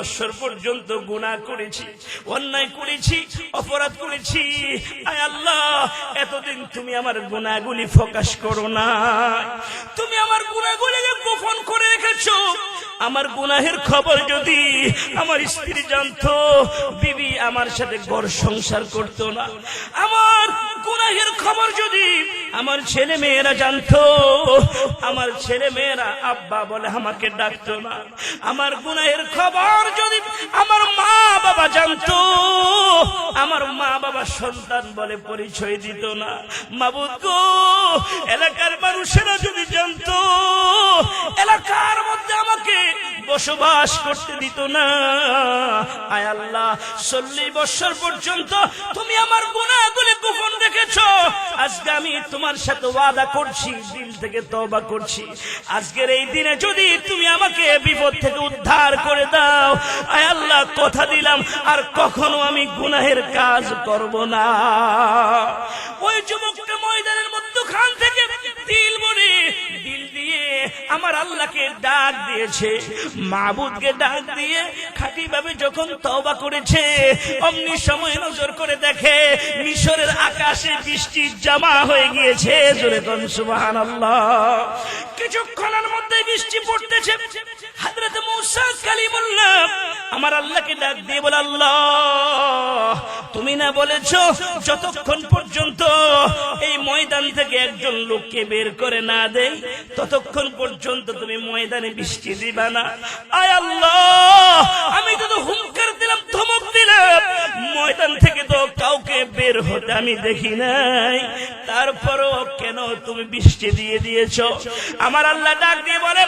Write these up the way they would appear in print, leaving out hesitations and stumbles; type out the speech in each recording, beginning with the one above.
বছর পর্যন্ত গুনাহ করেছি, অন্যায় করেছি, অপরাধ করেছি। আয় আল্লাহ, এতদিন তুমি আমার গুনাহগুলি প্রকাশ করো না, তুমি আমার গুনাহগুলিকে গোপন করে রেখেছো। আমার গুনাহের খবর যদি আমার স্ত্রী জানতো, বিবি আমার সাথে ঘর সংসার করতো না। আমার গুনাহের খবর যদি আমার ছেলে মেয়েরা জানতো, আমার ছেলে মেয়েরা আব্বা বলে আমাকে ডাকতো না। আমার গুনাহের খবর যদি আমার মা বাবা জানতো, আমার মা বাবা সন্তান বলে পরিচয় দিত না। মাবুদ গো, এলাকার মানুষেরা যদি জানতো, এলাকার মধ্যে আমাকে বসবাস করতে দিত না। আয় আল্লাহ, 40 বছর পর্যন্ত তুমি আমার গুনাহগুলি গোপন রেখেছো। আজকে আমি তোমার সাথে ওয়াদা করছি, দিল থেকে তওবা করছি, আজকের এই দিনে যদি তুমি আমাকে বিপদ থেকে উদ্ধার করে দাও, আয় আল্লাহ কথা দিলাম আর কখনো আমি গুনাহের কাজ করব না। ওই যুবকটা ময়দানের মধ্যখান থেকে দিল বলে দিল দিয়ে আমার আল্লাহকে ডাক দিয়েছে, মাবুদকে ডাক দিয়ে খাঁটি ভাবে যখন তওবা করেছে, অমনি সময় নজর করে দেখে মিশরের আকাশে বৃষ্টি জমা হয়ে গিয়েছে। জোরে কোন সুবহানাল্লাহ। কিছুক্ষণের মধ্যে বৃষ্টি পড়তেছে। হযরত মূসা কালিমুল্লাহ আমার আল্লাহকে ডাক দিয়ে বলে, আল্লাহ তুমি না বলেছো যতক্ষণ পর্যন্ত এই ময়দান থেকে একজন লোককে বের করে না দেই, ততক্ষণ পর্যন্ত তুমি ময়দানে বৃষ্টি দিবা না। আয় আল্লাহ, আমি তো হুঙ্কার দিলাম, ধমক দিলাম, ময়দান থেকে তো কাউকে বের হতে আমি দেখি নাই, তারপরও কেন তুমি বৃষ্টি দিয়ে দিয়েছো? আমার আল্লাহ ডাক দিয়ে বলে,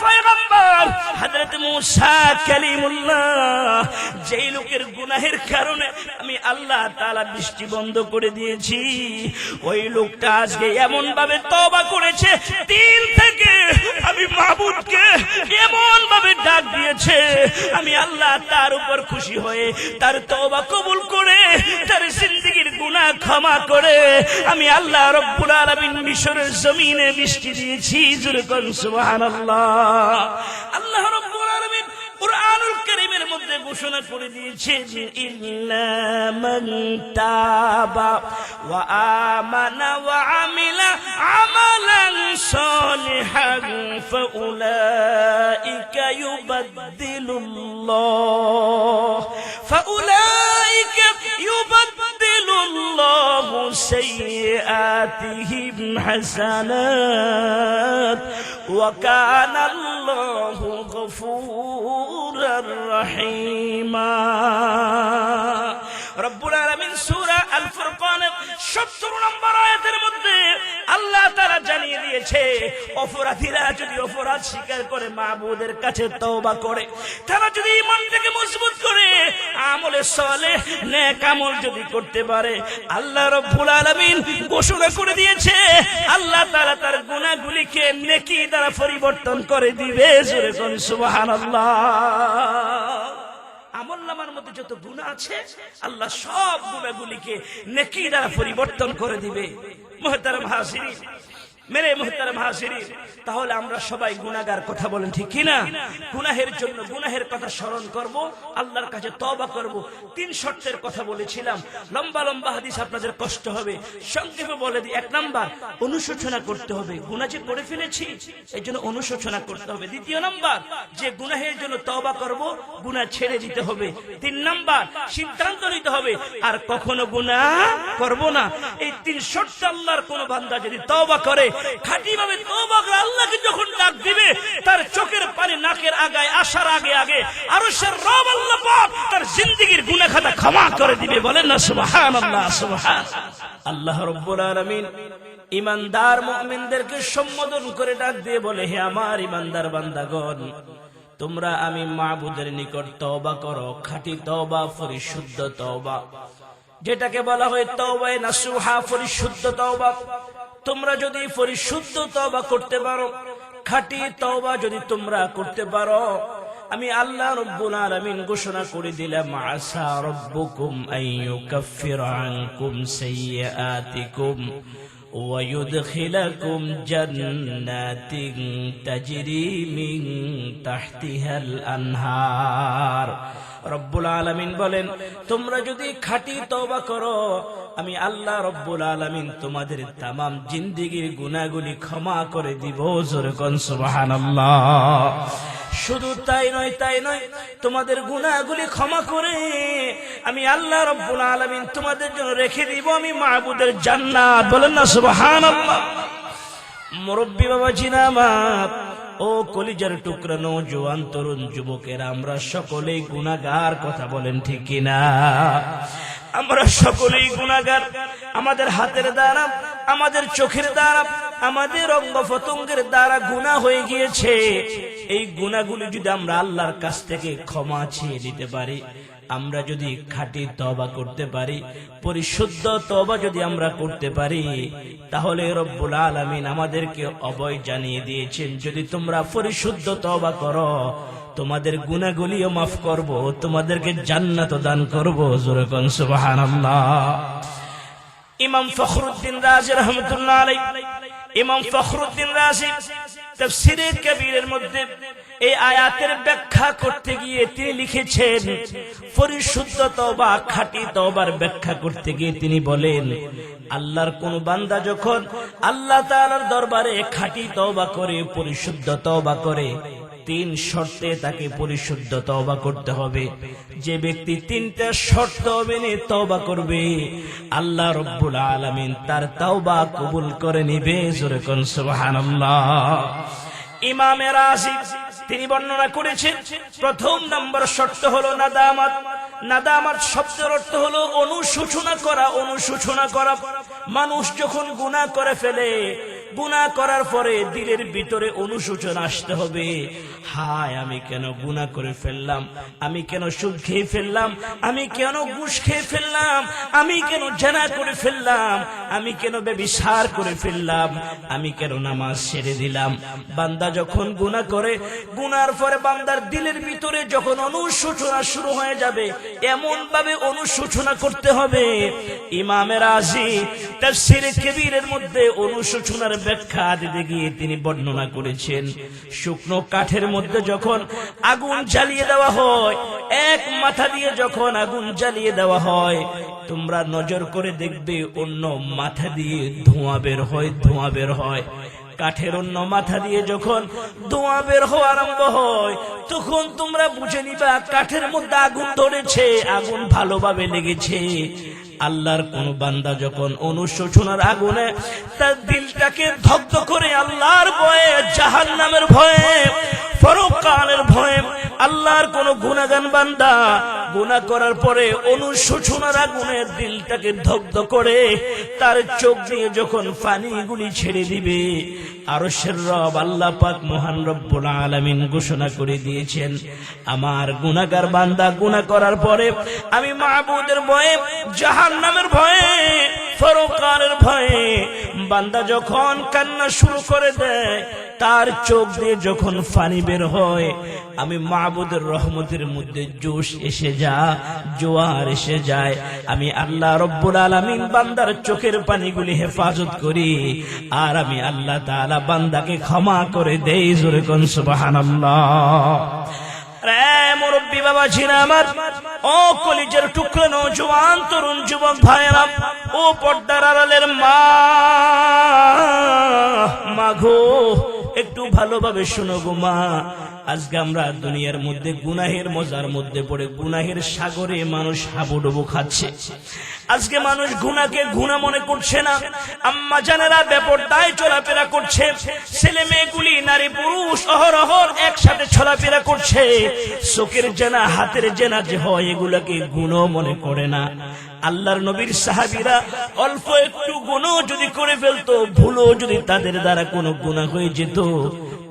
পয়গম্বর হযরত মূসা কালিমুল্লাহ, যেই লোকের গুনাহের কারণে আমি আল্লাহ তাআলা বৃষ্টি বন্ধ করে দিয়েছি, ওই লোকটা আজকে এমন ভাবে তওবা করেছে, দিল থেকে আমি মাবুদকে এমন ভাবে ডাক দিয়েছে, আমি আল্লাহ তার উপর খুশি হয়ে তার তওবা কবুল করে তার জিন্দেগীর গুনাহ ক্ষমা করে আমি আল্লাহ রব্বুল আলামিন মিশরের জমিনে বৃষ্টি দিয়েছি। জোরে কোন সুবহানাল্লাহ। আল্লাহ রব্বুল আলামিন কুরআনুল কারীমের মধ্যে ঘোষণা করে দিয়েছেন, ইল্লা মান তাবা ওয়া আমানা ওয়া আমিলা আমালান সালিহান ফাউলাইকা ইউবাদদিলুল্লাহু সাইয়্যাতিহিম হাসানাত ওয়া কানাল্লাহু গফুরার রহিমা। রব্বুল আলামিন সূরা আল ফুরকানের 70 নম্বর আয়াতের মধ্যে আল্লাহ তাআলা জানিয়ে দিয়েছে, অপরাধীরা যদি অপরাধ স্বীকার করে মাবুদের কাছে তওবা করে, তারা যদি ঈমানটাকে মজবুত করে আমলে সালেহ নেক আমল যদি করতে পারে, আল্লাহ রব্বুল আলামিন ঘোষণা করে দিয়েছে আল্লাহ তাআলা তার গুনাহগুলিকে নেকি দ্বারা পরিবর্তন করে দিবে। জোরে কোন সুবহানাল্লাহ। আমলনামার মধ্যে যত গুনাহ আছে আল্লাহ সব গুনাহগুলিকে নেকি দ্বারা পরিবর্তন করে দিবে। মুহতারাম হাজিরিন, মেরে মুহতারাম হাজিরিন, তাহলে আমরা সবাই গুনাহগার, কথা বলেন ঠিক কি না? গুনাহের জন্য গুনাহের কথা স্মরণ করব, আল্লাহর কাছে তওবা করব। 3 শর্তের কথা বলেছিলাম, লম্বা লম্বা হাদিস আপনাদের কষ্ট হবে, সংক্ষেপে বলে দিই। 1 নাম্বার, অনুশোচনা করতে হবে, গুনাহ যে করে ফেলেছি এই জন্য অনুশোচনা করতে হবে। 2 নাম্বার, যে গুনাহের জন্য তওবা করব গুনাহ ছেড়ে দিতে হবে। 3 নাম্বার, সিদ্ধান্ত নিতে হবে আর কখনো গুনাহ করব না। এই 3 শর্ত আল্লাহর কোন বান্দা যদি তওবা করে, খাঁটি ভাবে তওবা করে আল্লাহকে যখন ডাক দিবে, তার চোখের পানি নাকের আগায় আসার আগে আগে আরশের রব আল্লাহ পাক তার জিন্দেগীর গুনাহ খাতা ক্ষমা করে দিবে। বলেন না সুবহানাল্লাহ। সুবহানাল্লাহ। আল্লাহ রাব্বুল আলামিন ঈমানদার মুমিনদেরকে সম্বোধন করে ডাক দিয়ে বলে, হে আমার ঈমানদার বান্দাগণ, তোমরা আমি মাবুদের নিকট তওবা করো, খাঁটি তওবা, পরিশুদ্ধ তওবা, যেটাকে বলা হয় তওবায়ে নাসুহা, পরিশুদ্ধ তওবা। তোমরা যদি পরিশুদ্ধ তওবা করতে পারো, খাঁটি তওবা যদি তোমরা করতে পারো, আমি আল্লাহ রাব্বুল আলামিন ঘোষণা করে দিলাম, আসা রাব্বুকুম আন ইউকাফফিরা আনকুম সাইয়্যাতিকুম ويدخلكم جنات تجري من تحتها الأنهار রব্বুল আলামিন বলেন তোমরা যদি খাঁটি তওবা করো আমি আল্লাহ রব্বুল আলামিন তোমাদের তামাম জিন্দেগীর গুনাহগুলি ক্ষমা করে দিব। জোরে কোন সুবহানাল্লাহ। শুধু তাই নয় তোমাদের গুনাহগুলি ক্ষমা করে আমি আল্লাহ রব্বুল আলামিন তোমাদের জন্য রেখে দিব আমি মাহবুদের জান্নাত। বলেন না সুবহানাল্লাহ। মুরব্বি বাবাজিরা আমার, ও কলিজার টুকরা নওজোয়ান তরুণ যুবকেরা, আমরা সকলেই গুনাহগার, কথা বলেন ঠিক কিনা? আমরা সকলেই গুনাহগার। আমাদের হাতের দ্বারা, আমাদের চোখের দ্বারা, আমাদের অঙ্গ প্রত্যঙ্গের দ্বারা গুনাহ হয়ে গিয়েছে। এই গুনাহগুলি যদি আমরা আল্লাহর কাছ থেকে ক্ষমা চেয়ে নিতে পারি, আমরা যদি খাঁটি তওবা করতে পারি, পরিশুদ্ধ তওবা যদি আমরা করতে পারি, তাহলে রব্বুল আলামিন আমাদেরকে অভয় জানিয়ে দিয়েছেন যদি তোমরা পরিশুদ্ধ তওবা করো তোমাদের গুনাহগুলিও মাফ করব, তোমাদেরকে জান্নাত দান করব। জোরে কোন সুবহানাল্লাহ। ইমাম ফখরুদ্দিন রাজি রাহমাতুল্লাহ আলাইহি, ইমাম ফখরুদ্দিন রাজি তাফসীরে কবীরের মধ্যে এই আয়াতের ব্যাখ্যা করতে গিয়ে তিনি লিখেছেন, পরিশুদ্ধ তওবা, খাঁটি তওবার ব্যাখ্যা করতে গিয়ে তিনি বলেন, আল্লাহর কোন বান্দা যখন আল্লাহ তাআলার দরবারে খাঁটি তওবা করে, পরিশুদ্ধ তওবা করে, তিন শর্তে তাকে পরিশুদ্ধ তওবা করতে হবে। যে ব্যক্তি তিনটা শর্ত মেনে তওবা করবে আল্লাহ রব্বুল আলামিন তার তওবা কবুল করে নিবে। জোরে কোন সুবহানাল্লাহ। ইমাম রাজি তিনি বর্ণনা করেছেন, প্রথম নম্বর শর্ত হলো নাদামাত। নাদামাত শব্দের অর্থ হলো অনুশোচনা করা। অনুশোচনা করা, মানুষ যখন গুনাহ করে ফেলে, গুনাহ করার পরে দিলের ভিতরে অনুশোচনা আসতে হবে, হায় আমি কেন গুনাহ করে ফেললাম, আমি কেন সুদ খেয়ে ফেললাম, আমি কেন ঘুষ খেয়ে ফেললাম, আমি কেন জেনা করে ফেললাম, আমি কেন ব্যভিচার করে ফেললাম, আমি কেন নামাজ ছেড়ে দিলাম। বান্দা যখন গুনাহ করে, গুনার পরে বান্দার দিলের ভিতরে যখন অনুশোচনা শুরু হয়ে যাবে, এমন ভাবে অনুশোচনা করতে হবে। ইমাম রাজি তাফসীরে কবীরের মধ্যে অনুশোচনার ব্যাখ্যা দিতে গিয়ে তিনি বর্ণনা করেছেন, শুকনো কাঠের মধ্যে যখন আগুন জ্বালিয়ে দেওয়া হয়, এক মাথা দিয়ে যখন আগুন জ্বালিয়ে দেওয়া হয়, তোমরা নজর করে দেখবে অন্য মাথা দিয়ে ধোঁয়া বের হয়, ধোঁয়া বের হয়। কাঠের অন্য মাথা দিয়ে যখন ধোঁয়া বের হওয়া আরম্ভ হয়, তখন তোমরা বুঝে নিবা কাঠের মধ্যে আগুন ধরেছে, আগুন ভালোভাবে লেগেছে। আল্লাহর কোন বান্দা যখন অনুশোচনার আগুনে তার দিলটাকে দগ্ধ করে আল্লাহর ভয়ে, জাহান্নামের ভয়ে, পরকালের ভয়ে, আল্লাহর কোন গুনাহগান বান্দা গুনাহ করার পরে অনুশোচনার আগুনে দিলটাকে দগ্ধ করে তার চোখ দিয়ে যখন পানিগুলি ছেড়ে দিবে, আরশের রব আল্লাহ পাক মহান রব্বুল আলামিন ঘোষণা করে দিয়েছেন, আমার গুনাহগার বান্দা গুনাহ করার পরে আমি মাবুদের ভয়ে, জাহান্নামের ভয়ে, পরকালের ভয়ে বান্দা যখন কান্না শুরু করে দেয়, তার চোখ দিয়ে যখন পানি বের হয়, আমি মাবুদের রহমতের মধ্যে জোশ এসে যায়, জোয়ার এসে যায়। আমি আল্লাহ রব্বুল আলামিন বান্দার চোখের পানিগুলি হেফাজত করি, আর আমি আল্লাহ তাআলা বান্দাকে ক্ষমা করে দেই। জোরে কোন সুবহানাল্লাহ। রে মুরব্বি বাবাজিরা আমার, ও কলিজার টুকরা নওজোয়ান তরুণ যুবক ভাইরা, ও পর্দার আড়ালের মা, মাগো একটু ভালোভাবে শোনো গো মা। আজকে আমরা দুনিয়ার মধ্যে গুনাহের মজার মধ্যে পড়ে গুনাহের সাগরে মানুষ হাবুডুবু খাচ্ছে। আজকে মানুষ গুনাহকে গুনাহ মনে করছে না। আম্মা জানেরা বেপরদায় চলাফেরা করছে, ছেলে মেয়েগুলি, নারী পুরুষ অহরহর একসাথে চলাফেরা করছে। চোখের জেনা, হাতের জেনা যে হয়, এগুলাকে গুনাহ মনে করে না। আল্লাহর নবীর সাহাবীরা অল্প একটু গুনাহ যদি করে ফেলতো, ভুলও যদি তাদের দ্বারা কোনো গুনাহ হয়ে যেত,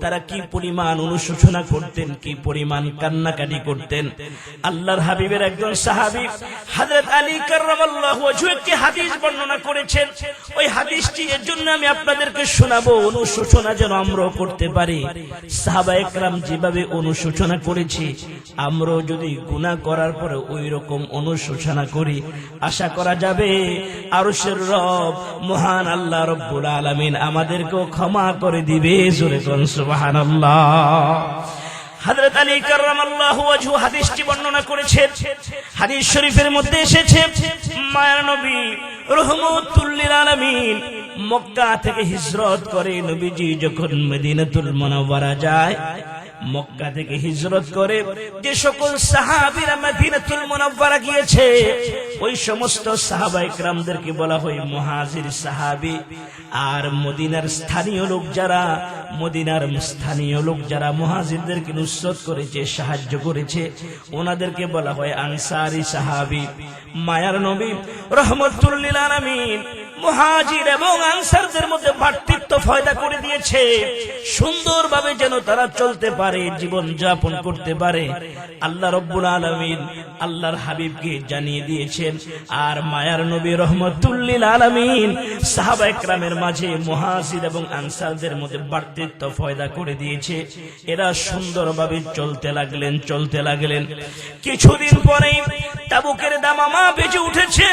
তারা কি পরিমাণ অনুশোচনা করতেন, কি পরিমাণ কান্নাকাটি করতেন। আল্লাহর হাবিবের একজন সাহাবী হযরত আলী কাররামাল্লাহু ওয়াজহু একটি হাদিস বর্ণনা করেছেন। ওই হাদিসটি এর জন্য আমি আপনাদেরকে শোনাবো, অনুশোচনা যেন আমরাও করতে পারি। সাহাবায়ে কেরাম যেভাবে অনুশোচনা করেছে, আমরাও যদি গুনাহ করার পরে ওই রকম অনুশোচনা করি, আশা করা যাবে আরশের রব মহান আল্লাহ রব্বুল আলামিন আমাদেরকেও ক্ষমা করে দিবে। জোরে কোন সুবহানাল্লাহ। হযরত আলী কাররামাল্লাহু ওয়াজহু হাদিসটি বর্ণনা করেছেন। হাদিস শরীফের মধ্যে এসেছে, মায়ার নবী রাহমাতুল লিল আলামিন মক্কা থেকে হিজরত করে নবীজি যখন মদিনাতুল মুনাওয়ারা যায়, মক্কা থেকে হিজরত করে যে সকল সাহাবীরা মদিনাতুল মুনাওয়ারা গিয়েছে, ওই সমস্ত সাহাবায়ে কেরামদেরকে বলা হয় মুহাজির সাহাবী। আর মদিনার স্থানীয় লোক যারা, মুহাজিরদেরকে নুসরত করেছে, সাহায্য করেছে, ওনাদেরকে বলা হয় আনসারী সাহাবী। মায়ার নবী রাহমাতুল লিল আলামিন মুহাজির এবং আনসারদের মধ্যে ভ্রাতৃত্ব পয়দা করে দিয়েছে, সুন্দরভাবে যেন তারা চলতে পারে, জীবন যাপন করতে পারে। আল্লাহ রব্বুল আলামিন আল্লাহর হাবিবকে জানিয়ে দিয়েছেন। আর মায়ার নবী রাহমাতুল লিল আলামিন সাহাবায়ে কেরামের মাঝে মুহাজির এবং আনসারদের মধ্যে ভ্রাতৃত্ব পয়দা করে দিয়েছে। এরা সুন্দরভাবে চলতে লাগলেন। কিছুদিন পরেই তাবুকের দামামা বেজে উঠেছে।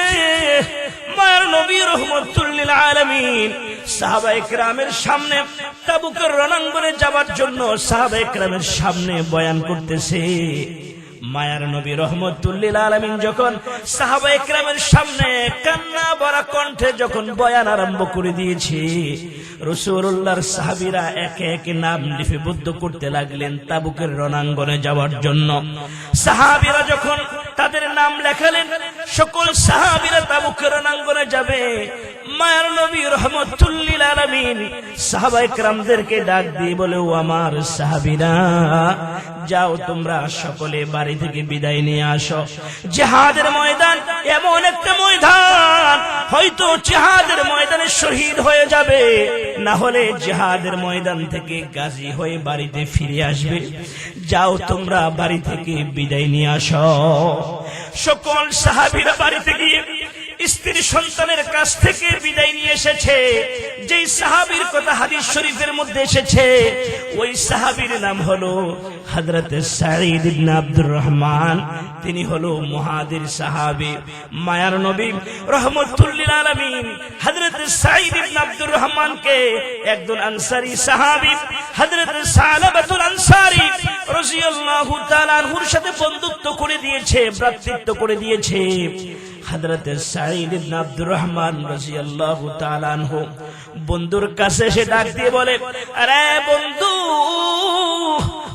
মায়ার নবী রাহমাতুল লিল আলামিন সাহাবায়ে কেরামের সামনে তাবুকের রণাঙ্গনে যাওয়ার জন্য সাহাবায়ে কেরামের সামনে বয়ান করতেছে। মায়ার নবী রাহমাতুল লিল আলামিন যখন সাহাবায়ে কেরামের সামনে কান্না ভরা কণ্ঠে যখন বয়ান আরম্ভ করে দিয়েছে, রাসূলুল্লাহর সাহাবীরা একে একে নাম লিপিবদ্ধ করতে লাগলেন তাবুকের রণাঙ্গনে যাওয়ার জন্য। সাহাবীরা যখন তাদের নাম লেখালেন, সকল সাহাবীরা তাবুকের রণাঙ্গনে যাবে। মায়ার নবী রাহমাতুল লিল আলামিন সাহাবায়ে কেরামদেরকে ডাক দিয়ে বলে, ও আমার সাহাবীরা, যাও তোমরা সকলে বাড়ি থেকে বিদায় নিয়ে আসো। জিহাদের ময়দান এমন একটা ময়দান, হয়তো জিহাদের ময়দানে শহীদ হয়ে যাবে, না হলে জিহাদের ময়দান থেকে গাজী হয়ে বাড়িতে ফিরে আসবে। যাও তোমরা বাড়ি থেকে বিদায় নিয়ে আসো। সকল সাহাবীরা বাড়িতে গিয়ে স্ত্রী সন্তানের কাছ থেকে বিদায় নিয়ে এসেছে। যেই সাহাবীর কথা হাদিস শরীফের মধ্যে এসেছে, ওই সাহাবীর নাম হলো হযরত সাঈদ ইবনে আব্দুর রহমান। তিনি হলো মুহাজির সাহাবী। মায়ার নবী রাহমাতুল লিল আলামিন হযরত সাঈদ ইবনে আব্দুর রহমানকে একজন আনসারী সাহাবী হযরত সালাবাতুল আনসারী রাদিয়াল্লাহু তাআলা আনহুর সাথে বন্ধুত্ব করে দিয়েছে, ভ্রাতৃত্ব করে দিয়েছে। হযরত সাঈদ ইবনে আব্দুর রহমান রাদিয়াল্লাহু তাআলা আনহু বন্ধুর কাছে এসে ডাক দিয়ে বলে, আরে বন্ধু,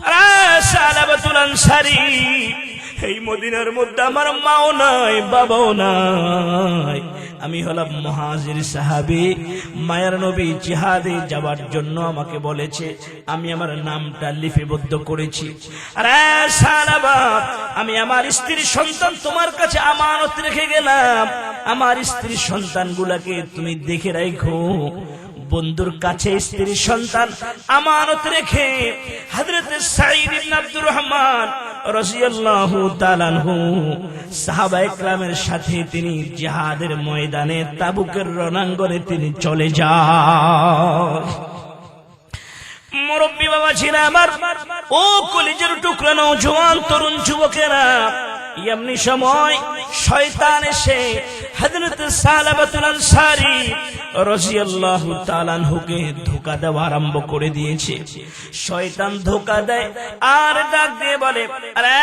আরে সালাবাতুল আনসারী, এই মদিনার মধ্যে আমার মাও নাই, বাবাও নাই, আমি হলাম মুহাজির সাহাবী। মায়ার নবী জিহাদে যাওয়ার জন্য আমাকে বলেছে, আমি আমার নামটা লিপিবদ্ধ করেছি। আরে সালাবা, আমি আমার স্ত্রী সন্তান তোমার কাছে আমানত রেখে গেলাম, আমার স্ত্রী সন্তানগুলাকে তুমি দেখে রাখো। বন্ধুর কাছে স্ত্রী সন্তান আমানত রেখে হযরত সাঈদ ইবনে আব্দুর রহমান রাদিয়াল্লাহু তাআলা আনহু সাহাবায়ে কেরামের সাথে তিনি জিহাদের ময়দানে তাবুকের রণাঙ্গনে তিনি চলে যান। মুরব্বী বাবা ছিল আমার, ও কলিজার টুকরা নওজোয়ান তরুণ যুবকেরা, এমনি সময় শয়তান এসে হযরত সালাবাতুল আনসারী রাদিয়াল্লাহু তাআলা আনহুকে ধোঁকা দেওয়া আরম্ভ করে দিয়েছে। শয়তান ধোঁকা দেয় আর ডাক দিয়ে বলে, আরে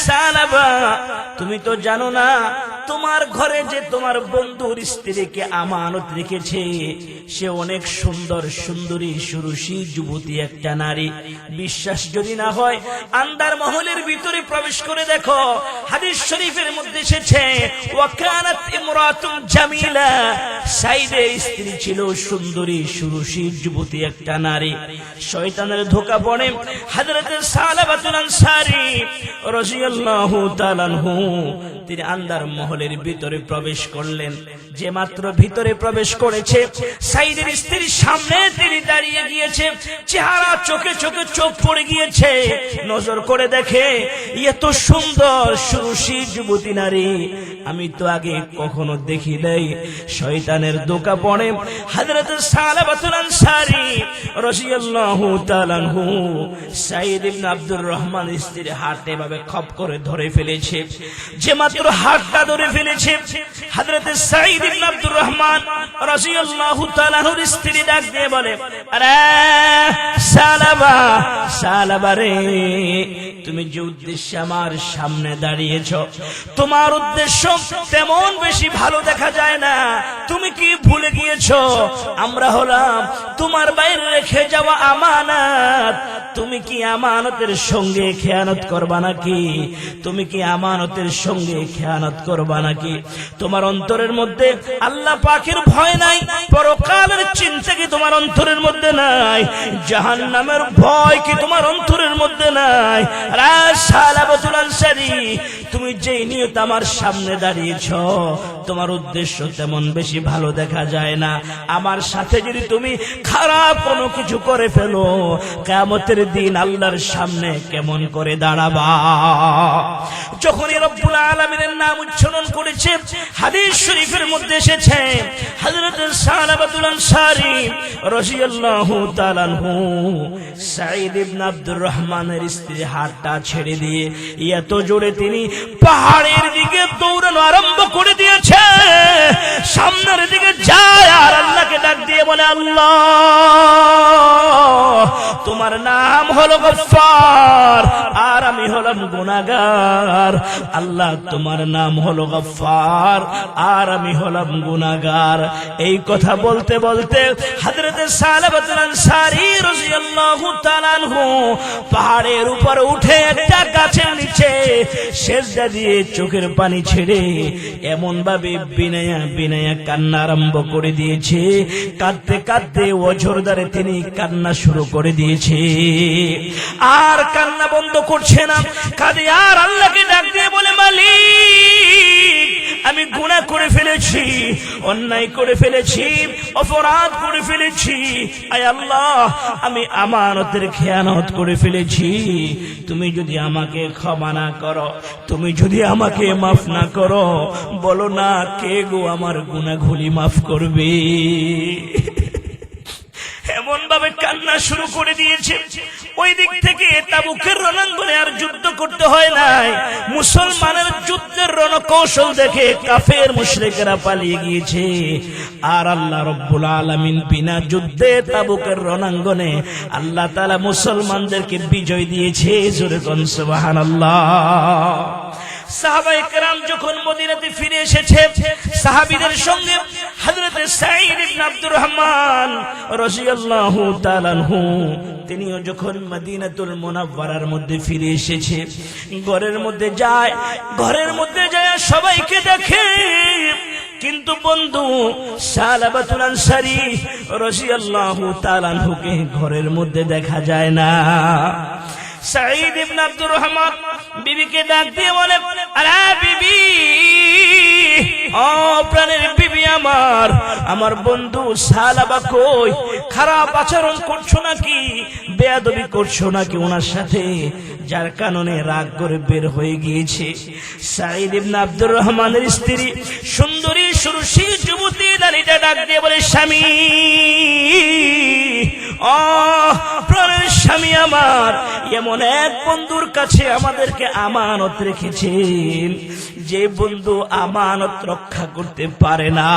সালাবা, তুমি তো জানো না তোমার ঘরে যে তোমার বন্ধুর স্ত্রীকে আমানত রেখেছে, সে অনেক সুন্দর সুন্দরী সুরুষী যুবতী একটা নারী। বিশ্বাস যদি না হয় আন্দার মহলের ভিতরে প্রবেশ করে দেখো। হাদিস শরীফের মধ্যে এসেছে, ওয়াকানাত ইমরাতুন জামিলা, সাঈদের স্ত্রী ছিল সুন্দরী সুরুষী যুবতী একটা নারী। শয়তানের ধোঁকা পড়ে হযরত সালাবাতুল আনসারী রাদিয়াল্লাহু তাআলা আনহু তিনি আন্দার মহলের ভিতরে প্রবেশ করলেন। যে মাত্র ভিতরে প্রবেশ করেছে, সাঈদের স্ত্রীর সামনে তিনি দাঁড়িয়ে গিয়েছে। গিয়েছে, চেহারা চোখে চোখে চোখ পড়ে গিয়েছে। নজর করে দেখে এত সুন্দর সুরুষী যুবতী নারী আমি তো আগে কখনো দেখি নাই। শয়তানের ধোঁকা পড়ে হযরত সালাবাতুল আনসারী রাদিয়াল্লাহু তাআলা আনহু সাঈদ ইবনে আব্দুর রহমান স্ত্রীর হাতে এভাবে খপ করে ধরে ফেলেছে। যে মাত্র হাতটা ধরে ফেলেছে, হযরত সাঈদ ইবনে আব্দুর রহমান রাদিয়াল্লাহু তাআলা আনহুর স্ত্রী ডাক দিয়ে বলে, আরে সালাবা, সালাবা রে, তুমি যে উদ্দেশ্যে আমার সামনে দাঁড়িয়েছো, তোমার উদ্দেশ্য তেমন বেশি ভালো দেখা যায় না। তুমি কি ভুলে গিয়েছো আমরা হলাম তোমার বাইরে রেখে যাওয়া আমানত? তুমি কি আমানতের সঙ্গে খেয়ানত করবা নাকি? তুমি কি আমানতের সঙ্গে খেয়ানত করবা নাকি? তোমার অন্তরের মধ্যে আল্লাহ পাকের ভয় নাই? পরকালের চিন্তা কি তোমার অন্তরের মধ্যে নাই? জাহান্নামের ভয় কি তোমার অন্তরের মধ্যে নাই? সালাবাতুল আনসারী, তুমি যেই নিয়ত আমার সামনে দাঁড়িয়েছো, তোমার উদ্দেশ্য তেমন বেশি ভালো দেখা যায় না। আমার সাথে যদি তুমি খারাপ কোনো কিছু করে ফেলো, কিয়ামতের দিন আল্লাহর সামনে কেমন করে দাঁড়াবা? যখনই রব্বুল আলামিনের নাম উচ্চারণ করেছে, হাদিস শরীফের মধ্যে এসেছে হযরত সালাবাতুল আনসারী রাদিয়াল্লাহু তাআলা আনহু সাঈদ ইবনে আব্দুর রহমানের স্ত্রীর হাতটা ছেড়ে দিয়ে এত জোরে তিনি পাহাড়ের দিকে দৌড়ানো আরম্ভ করে দিয়েছে। সামনের দিকে যায় আর আল্লাহকে ডাক দিয়ে বলে, আল্লাহ তোমার নাম হলো গফফার আর আমি হলাম গুনাহগার। আল্লাহ তোমার নাম হলো গফফার আর আমি হলাম গুনাহগার। এই কথা বলতে বলতে হযরত সালাবাতুল আনসারী রাদিয়াল্লাহু তাআলা আনহু পাহাড়ের উপর উঠে একটা গাছের নিচে সেজদা দিয়ে চোখের পানি ছেড়ে এমন ভাবে বিনয়া বিনয়া কান্না আরম্ভ করে দিয়েছে। কাঁদতে কাঁদতে অঝোর দ্বারে তিনি কান্না শুরু করে দিয়েছে। আর কান্না বন্ধ করছে না, কাঁদে আর আল্লাহকে ডাক দিয়ে বলে, মালিক আমি গুনাহ করে ফেলেছি, অন্যায় করে ফেলেছি, অপরাধ করে ফেলেছি। আয় আল্লাহ আমি আমানতের খেয়ানত করে ফেলেছি। তুমি যদি আমাকে ক্ষমা না করো, তুমি যদি আমাকে মাফ না করো, বলো না কে গো আমার গুনাহগুলি মাফ করবে? এমন ভাবে কান্না শুরু করে দিয়েছে। ওই দিক থেকে তাবুকের রণাঙ্গনে আর যুদ্ধ করতে হয় নাই। মুসলমানের যুদ্ধের রণকৌশল দেখে কাফের মুশরিকরা পালিয়ে গিয়েছে। আর আল্লাহ রাব্বুল আলামিন বিনা যুদ্ধে তাবুকের রণাঙ্গনে আল্লাহ তাআলা মুসলমানদেরকে বিজয় দিয়েছে। জোরে কোন সুবহানাল্লাহ। সাহাবায়ে কেরাম যখন মদিনাতে ফিরে এসেছে, সাহাবীদের সঙ্গে হযরত সাঈদ ইবনে আব্দুর রহমান রাদিয়াল্লাহু তাআলা আনহু তিনিও যখন মদিনাতুল মুনাওয়ারার মধ্যে ফিরে এসেছে, ঘরের মধ্যে যায়, ঘরের মধ্যে যায় সবাইকে দেখে, কিন্তু বন্ধু সালাবাতুল আনসারী রাদিয়াল্লাহু তাআলা আনহুকে ঘরের মধ্যে দেখা যায় না। সাঈদ ইবনে আব্দুর রহমান বিবিকে ডাক দিয়ে বলে, আরে বিবি, ও প্রাণের বিবি আমার, আমার বন্ধু সালাবা কই? খারাপ আচরণ করছো নাকি, বেয়াদবি করছো নাকি ওনার সাথে, যার কারণে রাগ করে বের হয়ে গিয়েছে? সাঈদ ইবনে আব্দুর রহমানের স্ত্রী সুন্দরী সুরুষী যুবতী নারীটা ডাক দিয়ে বলে, স্বামী, ও প্রাণের স্বামী আমার, এমন এক বন্ধুর কাছে আমাদেরকে আমানত রেখেছেন, যে বন্ধু আমানত রক্ষা করতে পারে না।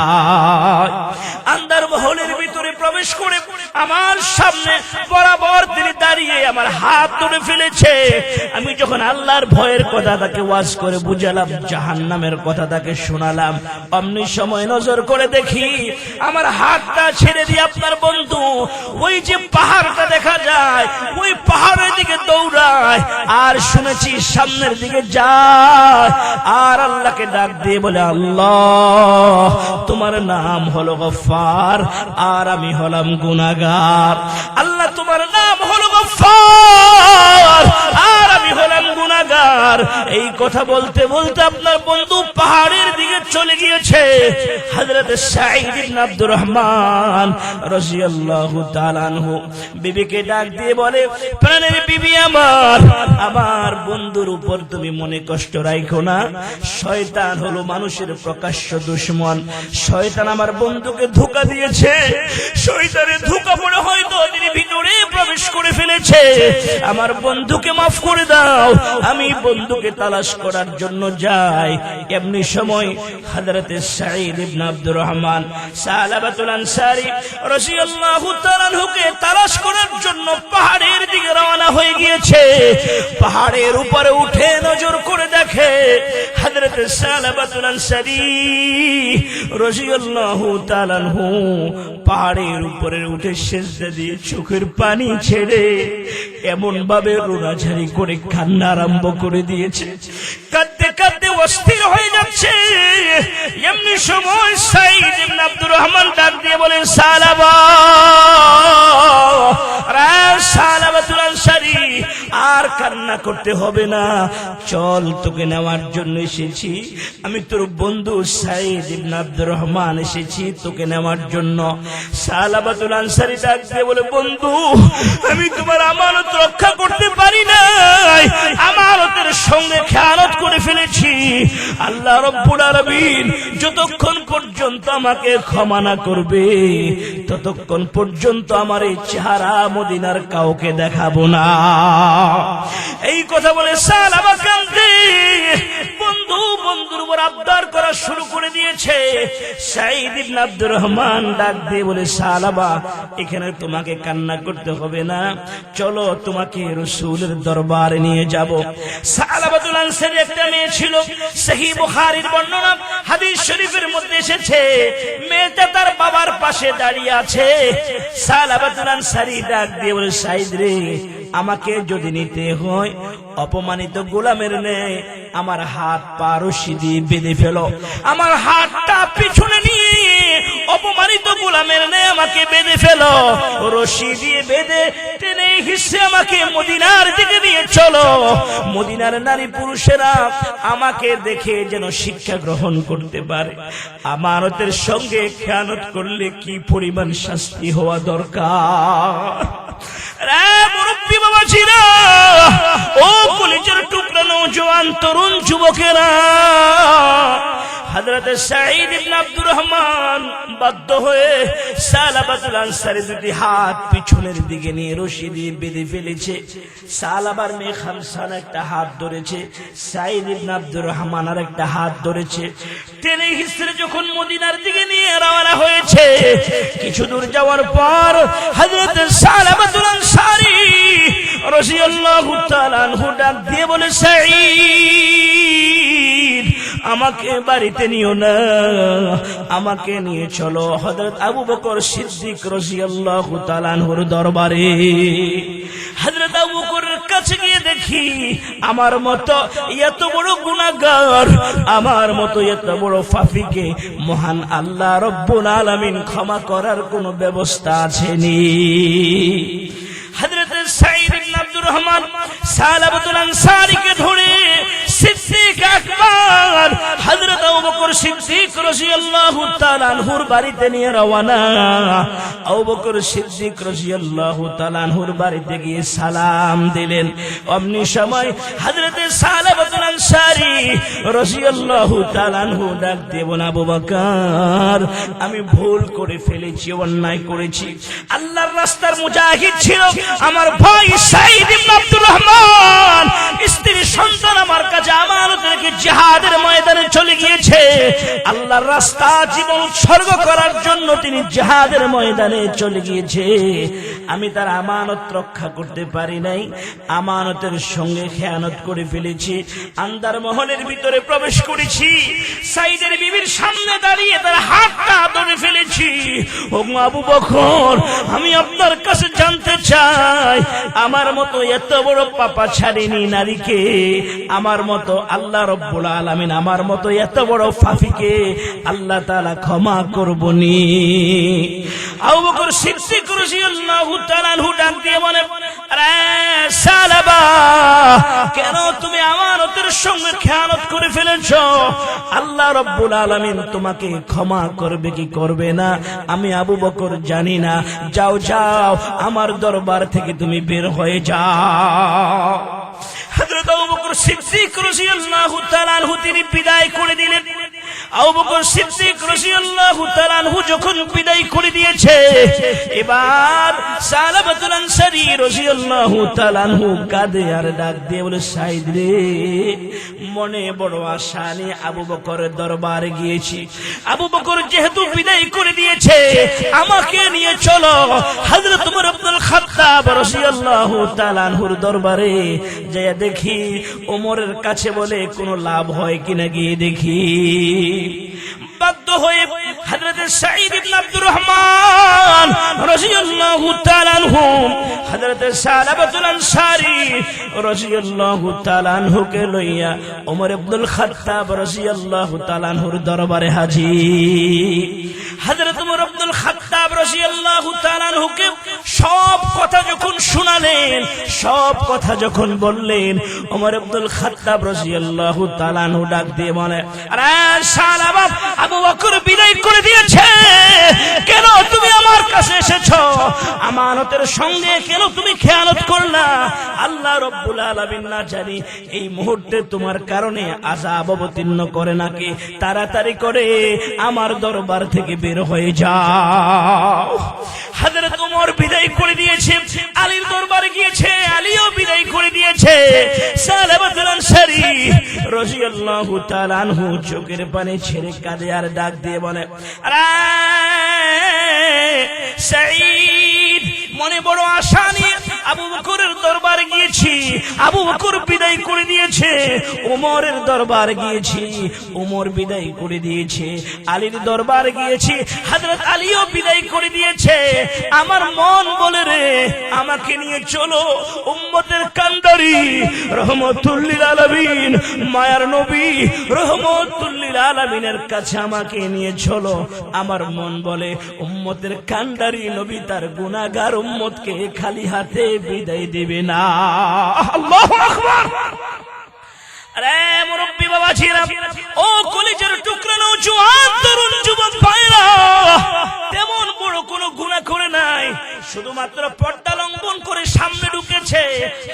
আন্দার মহলের ভিতরে প্রবেশ করে আমার সামনে বরাবর তিনি দাঁড়িয়ে আমার হাত ধরে ফেলেছে। আমি যখন আল্লাহর ভয়ের কথা তাকে ওয়াজ করে বুঝালাম, জাহান্নামের কথা তাকে শোনালাম, অমনি সময় নজর করে দেখি আমার হাতটা ছেড়ে দিয়ে আপনার বন্ধু ওই যে পাহাড়টা দেখা যায়, ওই পাহাড়ের দিকে দৌড়ায়, আর শুনেছি সামনের দিকে যায়, আর আল্লাহকে ডাক দিয়ে বলে, আল্লাহ তোমার নাম হলো গফফার আর আমি হলাম গুনাহগার। আল্লাহ তোমার নাম হলো গফফার আর আমি হলাম গুনাহগার। এই কথা বলতে বলতে আপনার বন্ধু পাহাড়ের দিকে চলে গিয়েছে। হযরত সাঈদ ইবনে আব্দুর রহমান রাদিয়াল্লাহু তাআলা আনহু বিবিকে ডাক দিয়ে বলে, প্রাণের বিবি আমার, আমার বন্ধুর উপর তুমি মনে কষ্ট রাখো না। শয়তান হলো মানুষের প্রকাশ্য দুশমন। শয়তান আমার বন্ধুকে ধোঁকা দিয়েছে। শয়তানের ধোঁকা পড়ে হয়তো তিনি ভিতরে প্রবেশ করে ফেলেছে। আমার বন্ধুকে মাফ করে দাও। আমি বন্ধুকে তালাশ করার জন্য যাই। এমনি সময় হযরত সাঈদ ইবনে আব্দুর রহমান সালাবাতুল আনসারী রাদিয়াল্লাহু তাআলা আনহুকে তালাশ করার জন্য পাহাড়ের দিকে রওনা হয়ে গিয়েছে। পাহাড়ের উপরে উঠে নজর করে দেখে হযরত সালাবাতুল আনসারী রাদিয়াল্লাহু তাআলা আনহু পাহাড়ের উপরে উঠে সিজদা দিয়ে চোখের পানি ছেড়ে এমন ভাবে রোনাঝারি করে কান্না আরম্ভ করে দিয়েছে। কাঁদতে কাঁদতে অস্থির হয়ে যাচ্ছে। এমনি সময় সাঈদ ইবনে আব্দুর রহমান ডাক দিয়ে বলেন, সালাবা, সালাবাতুল আনসারী, আর কান্না করতে হবে না, চল, তোকে নেওয়ার জন্য এসেছি। আমি তোর বন্ধু সাঈদ ইবনে আব্দুর রহমান এসেছি তোকে নেওয়ার জন্য। সালাবাতুল আনসারী ডাক দিয়ে বলে, বন্ধু, আমি তোমার আমানত রক্ষা করতে পারি নাই, আমানতের সঙ্গে খেয়ানত করে ফেলেছি। আল্লাহ রব্বুল আলামিন যতক্ষণ পর্যন্ত আমাকে ক্ষমা না করবে ততক্ষণ পর্যন্ত আমার এই চেহারা মদিনার কাউকে দেখাবো না। এই কথা বলে সালাবা কাঁদে। বন্ধুর উপর আবদার করা শুরু করে দিয়েছে। সাঈদ ইবনে আব্দুর রহমান ডাক দিয়ে বলে, সালাবা, এখানে তোমাকে কান্না করতে হবে না, চলো তোমাকে রাসূলের দরবারে নিয়ে যাব। সালাবাতুল আনসারী একটা মেয়ে ছিল, সহিহ বুখারীর বর্ণনা, হাদিস শরীফের মধ্যে এসেছে, মেয়েটা তার বাবার পাশে দাঁড়িয়ে আছে। সালাবাতুল আনসারী ডাক দিয়ে বলে, সাঈদ রে, আমাকে যদি নিতে হয় অপমানিত গোলামের ন্যায় আমার হাত পা রশি দিয়ে বেঁধে ফেলো, আমার হাতটা পিছনে নিয়ে অপমানিত গোলামের ন্যায় আমাকে বেঁধে ফেলো, রশি দিয়ে বেঁধে টেনে হিসে আমাকে মদিনার দিকে নিয়ে চলো। মদিনার নারী পুরুষেরা আমাকে দেখে যেন শিক্ষা গ্রহণ করতে পারে। আমানতের সঙ্গে খেয়ানত করলে কি পরিমাণ শাস্তি হওয়া দরকার। মুরব্বী বাবাজিরা, ও কলিজার টুকরা নওজোয়ান তরুণ যুবকেরা, হযরত সাঈদ ইবনে আব্দুর রহমান বাধ্য হয়ে সালাবাতুল আনসারী দুটি হাত পিছনের দিকে নিয়ে রশি দিয়ে বেঁধে ফেলেছে। সালাবার মেয়ে খামসানা একটা হাত ধরেছে, সাঈদ ইবনে আব্দুর রহমান আর একটা হাত ধরেছে। টেনে হিসেবে যখন মদিনার দিকে নিয়ে রওনা হয়েছে, কিছু দূর যাওয়ার পর হযরত সালাবাতুল আনসারী রাদিয়াল্লাহু তাআলা আনহু ডাক দিয়ে বলে, সাঈদ, আমাকে বাড়িতে নিও না, আমাকে নিয়ে চলো হযরত আবু বকর সিদ্দিক রাদিয়াল্লাহু তাআলা আনহুর দরবারে। হযরত আবু বকরের কাছে গিয়ে দেখি আমার মতো এত বড় গুনাহগার, আমার মতো এত বড় পাপীকে মহান আল্লাহ রব্বুল আলামিন ক্ষমা করার কোনো ব্যবস্থা আছেনি। হযরত সাঈদ ইবনে আব্দুর রহমান সালাবাতুল আনসারীকে ধরে সিদ্দিক আকবর হযরত আবু বকর সিদ্দিক রাদিয়াল্লাহু তাআলা আনহুর বাড়িতে নিয়ে রওনা। আবু বকর সিদ্দিক রাদিয়াল্লাহু তাআলা আনহুর বাড়িতে গিয়ে সালাম দিলেন। অমনি সময় হযরত সালাবাতুল আনসারী রাদিয়াল্লাহু তাআলা আনহু ডাক দিয়ে বলেন, আবু বকর, আমি ভুল করে ফেলেছি, অন্যায় করেছি। আল্লাহর রাস্তার মুজাহিদ ছিল আমার ভাই সাঈদ ইবনে আব্দুর রহমান, স্ত্রী সন্তান আমার কাছে আমানত রেখে জিহাদের ময়দানে চলে গিয়েছে। আল্লাহর রাস্তা জীবন উৎসর্গ করার জন্য তিনি জিহাদের ময়দানে চলে গিয়েছে। আমি তার আমানত রক্ষা করতে পারি নাই, আমানতের সঙ্গে খেয়ানত করে ফেলেছি। আন্দার মহলের ভিতরে প্রবেশ করেছি, সাঈদের বিবির সামনে দাঁড়িয়ে তার হাতটা ধরে ফেলেছি। ও আবু বকর, আমি আপনার কাছে জানতে চাই, আমার মতো এত বড় পাপা ছাড়েনি নারী নারীকে, আমার মতো আল্লাহ রাব্বুল আলামিন আমার মতো এত বড় পাপীকে আল্লাহ তাআলা ক্ষমা করবনি। আবু বকর সিদ্দিক রাদিয়াল্লাহু তাআলা আনহু ডাক দিয়ে বলে, আরে সালাবা, কেন তুমি আমানতের সঙ্গে খেয়ানত করে ফেলেছো? আল্লাহ রাব্বুল আলামিন তোমাকে ক্ষমা করবে কি করবে না আমি আবু বকর জানি না। যাও যাও, আমার দরবার থেকে তুমি বের হয়ে যাও। হযরত আবু বকর সিদ্দিক রাদিয়াল্লাহু তাআলা আনহু তিনি বিদায় করে দিলেন। আবু বকর সিদ্দিক রাদিয়াল্লাহু তাআলা আনহু যখন বিদায় করে দিয়েছে, এবার সালাবাতুল আনসারী রাদিয়াল্লাহু তাআলা আনহু কাঁদে আর ডাক দিয়ে বলে, সাইদ রে, মনে বড় আশা নিয়ে আবু বকরের দরবারে গিয়েছি। আবু বকর যেহেতু বিদায় করে দিয়েছে, আমাকে নিয়ে চলো হযরত ওমর ইবনুল খাত্তাব রাদিয়াল্লাহু তাআলা আনহুর দরবারে। যায় দেখি ওমরের কাছে বলে কোনো লাভ হয় কিনা, গিয়ে দেখি। বাধ্য হয়ে হযরত সাঈদ ইবনে আব্দুর রহমান রাদিয়াল্লাহু তাআলা আনহু হযরত সালাবাতুল আনসারী রাদিয়াল্লাহু তাআলা আনহুকে লইয়া ওমর ইবনুল খাত্তাব রাদিয়াল্লাহু তাআলা আনহুর দরবারে হাজির। হযরত ওমর ইবনুল খাত্তাব রাদিয়াল্লাহু তাআলা আনহুকে সব কথা যখন শোনালেন, সব কথা যখন বললেন, ওমর ইবনুল খাত্তাব রাদিয়াল্লাহু তাআলা আনহু ডাক দিয়ে বলে, আরে সালাবা, আবু বকর বিদায় করে দিয়েছে, কেন তুমি আমার কাছে এসেছো? আমানতের সঙ্গে কেন তুমি খেয়ানত করলা? আল্লাহ রাব্বুল আলামিন না জানি এই মুহূর্তে তোমার কারণে আযাব অবতীর্ণ করে নাকি। তাড়াতাড়ি করে আমার দরবার থেকে বের হয়ে যাও। হযরত ওমর বিদায় করে দিয়েছে, আলীর দরবারে গিয়েছে, আলীও বিদায় করে দিয়েছে। সালাবাতুল আনসারী রাদিয়াল্লাহু তাআলা আনহু চোখের পানি ছেড়ে কাঁদে আর ডাক দিয়ে বলে, আরে সাঈদ, মনে বড় আশা নিয়ে আবু বকরের দরবারে গিয়েছি, আবু বকর বিদায় করে দিয়েছে। ওমরের দরবারে গিয়েছি, ওমর বিদায় করে দিয়েছে। আলীর দরবারে গিয়েছি, হযরত আলীও বিদায় করে দিয়েছে। আমার মন বলে রে, আমাকে নিয়ে চলো উম্মতের কান্ডারি রহমাতুল লিল আলামিন মায়ার নবী রহমাতুল লিল আলামিনের কাছে আমাকে নিয়ে চলো। আমার মন বলে উম্মতের কান্ডারি নবী তার গুনাহগার উম্মতকে খালি হাতে বিদায় দিবে না। আল্লাহু আকবার। আরে মুরব্বি বাবাজিরা, ও কলিজার টুকরা নওজোয়ান তরুণ যুবক ভাইরা, তেমন বড় কোনো গুনাহ করে নাই, শুধুমাত্র পর্দা লঙ্ঘন করে সামনে ঢুকেছে,